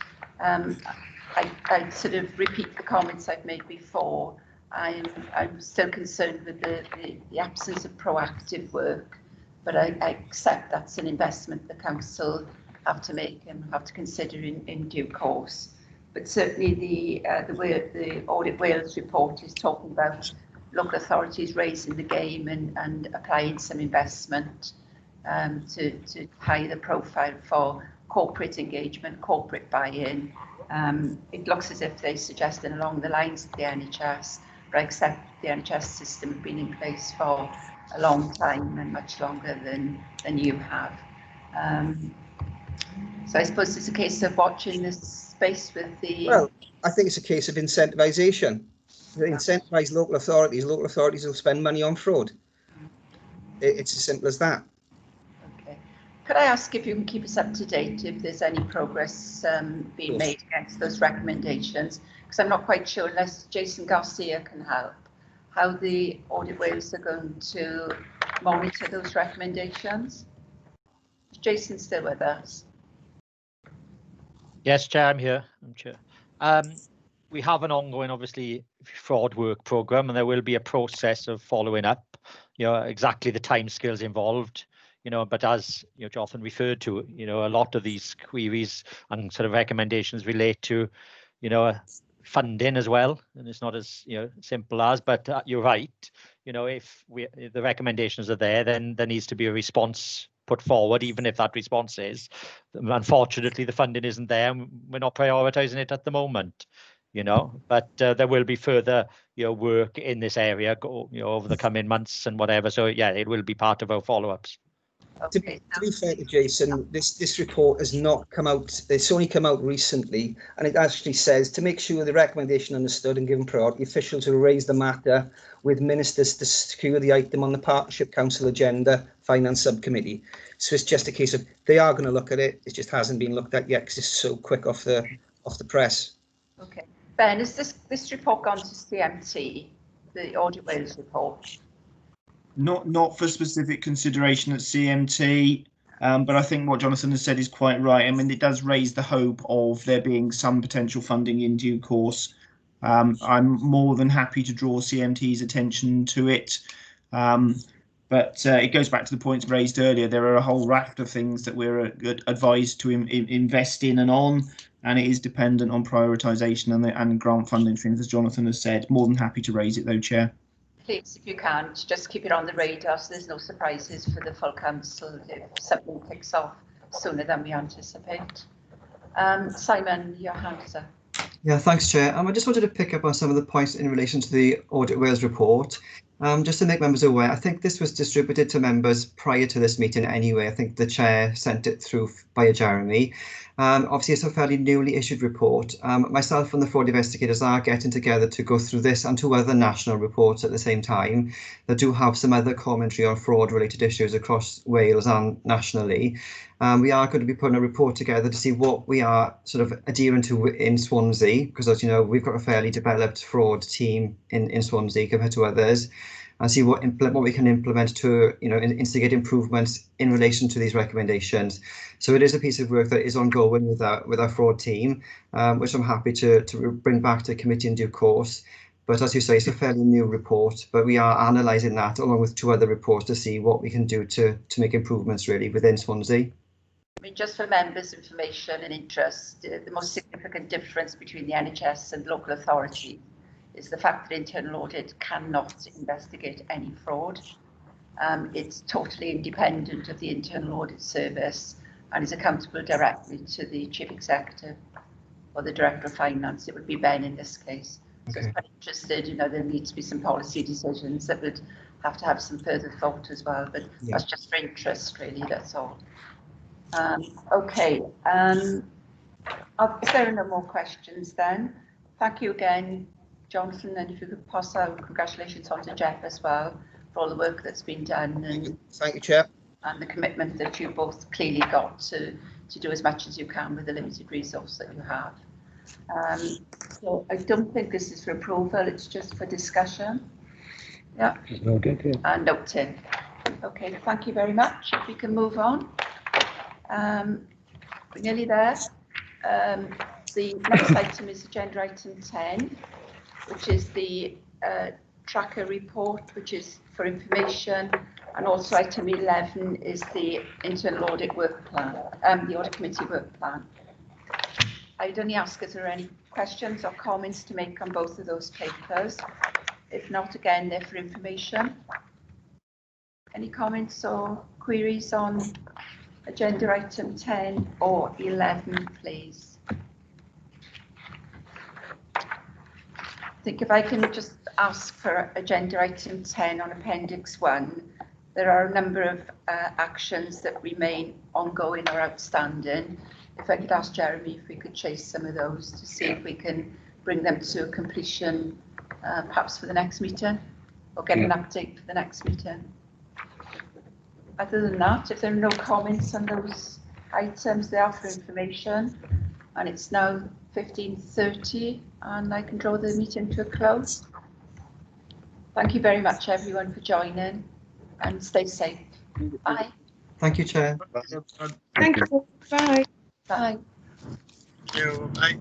I sort of repeat the comments I've made before. I'm still concerned with the absence of proactive work, but I accept that's an investment the council have to make and have to consider in due course. But certainly the Audit Wales report is talking about local authorities raising the game and applying some investment to high the profile for corporate engagement, corporate buy-in. It looks as if they're suggesting along the lines of the NHS, but I accept the NHS system has been in place for a long time and much longer than you have. So I suppose it's a case of watching this space with the... Well, I think it's a case of incentivisation. Incentivise local authorities will spend money on fraud. It's as simple as that. Okay. Could I ask if you can keep us up to date if there's any progress being made against those recommendations? Because I'm not quite sure, unless Jason Garcia can help, how the Audit Wales are going to monitor those recommendations. Is Jason still with us? Yes, Chair, I'm here. I'm Chair. We have an ongoing, obviously, fraud work programme, and there will be a process of following up, exactly the timescales involved, but as Jonathan referred to, a lot of these queries and sort of recommendations relate to, funding as well, and it's not as simple as. But you're right. If the recommendations are there, then there needs to be a response put forward, even if that response is, unfortunately, the funding isn't there, and we're not prioritising it at the moment. But there will be further work in this area over the coming months and whatever. So yeah, it will be part of our follow-ups. Okay. To be fair to Jason, this report has not come out, it's only come out recently, and it actually says to make sure the recommendation understood and given priority, officials will raise the matter with ministers to secure the item on the Partnership Council agenda Finance Subcommittee. So it's just a case of they are going to look at it, it just hasn't been looked at yet because it's so quick off the press. Okay. Ben, has this report gone to CMT, the Audit Wales report? Not for specific consideration at CMT, but I think what Jonathan has said is quite right. I mean, it does raise the hope of there being some potential funding in due course. I'm more than happy to draw CMT's attention to it, but it goes back to the points raised earlier. There are a whole raft of things that we're advised to invest in and on, and it is dependent on prioritisation and grant funding streams, as Jonathan has said. More than happy to raise it though, Chair. Please, if you can, just keep it on the radar so there's no surprises for the full council if something kicks off sooner than we anticipate. Simon, your hand is up. Yeah, thanks, Chair. I just wanted to pick up on some of the points in relation to the Audit Wales report. Just to make members aware, I think this was distributed to members prior to this meeting anyway. I think the Chair sent it through via Jeremy. Obviously, it's a fairly newly issued report. Myself and the fraud investigators are getting together to go through this and two other national reports at the same time that do have some other commentary on fraud-related issues across Wales and nationally. We are going to be putting a report together to see what we are sort of adhering to in Swansea, because as you know, we've got a fairly developed fraud team in Swansea compared to others, and see what we can implement to instigate improvements in relation to these recommendations. So it is a piece of work that is ongoing with our fraud team, which I'm happy to bring back to committee in due course. But as you say, it's a fairly new report, but we are analysing that along with two other reports to see what we can do to make improvements really within Swansea. I mean, just for members' information and interest, the most significant difference between the NHS and local authority is the fact that internal audit cannot investigate any fraud. It's totally independent of the internal audit service and is accountable directly to the chief executive or the director of finance. It would be Ben in this case. So it's quite interested, there needs to be some policy decisions that would have to have some further thought as well, but that's just for interest really, that's all. Okay, is there no more questions then? Thank you again, Jonathan, and if you could pass out congratulations on to Jeff as well for all the work that's been done. And thank you, Chair. And the commitment that you both clearly got to do as much as you can with the limited resource that you have. So I don't think this is for approval, it's just for discussion. Yeah. Just noted, yeah. And noted. Okay, thank you very much. If we can move on. We're nearly there. The next item is agenda item 10, which is the tracker report, which is for information, and also item 11 is the internal audit work plan, the audit committee work plan. I'd only ask if there are any questions or comments to make on both of those papers. If not, again, they're for information. Any comments or queries on agenda item 10 or 11, please? I think if I can just ask for agenda item 10 on appendix 1, there are a number of actions that remain ongoing or outstanding. If I could ask Jeremy if we could chase some of those to see if we can bring them to completion, perhaps for the next meeting, or get an update for the next meeting. Other than that, if there are no comments on those items, they are for information. And it's now 15:30 and I can draw the meeting to a close. Thank you very much, everyone, for joining, and stay safe. Bye. Thank you, Chair. Thank you. Bye. Bye. Thank you. Bye.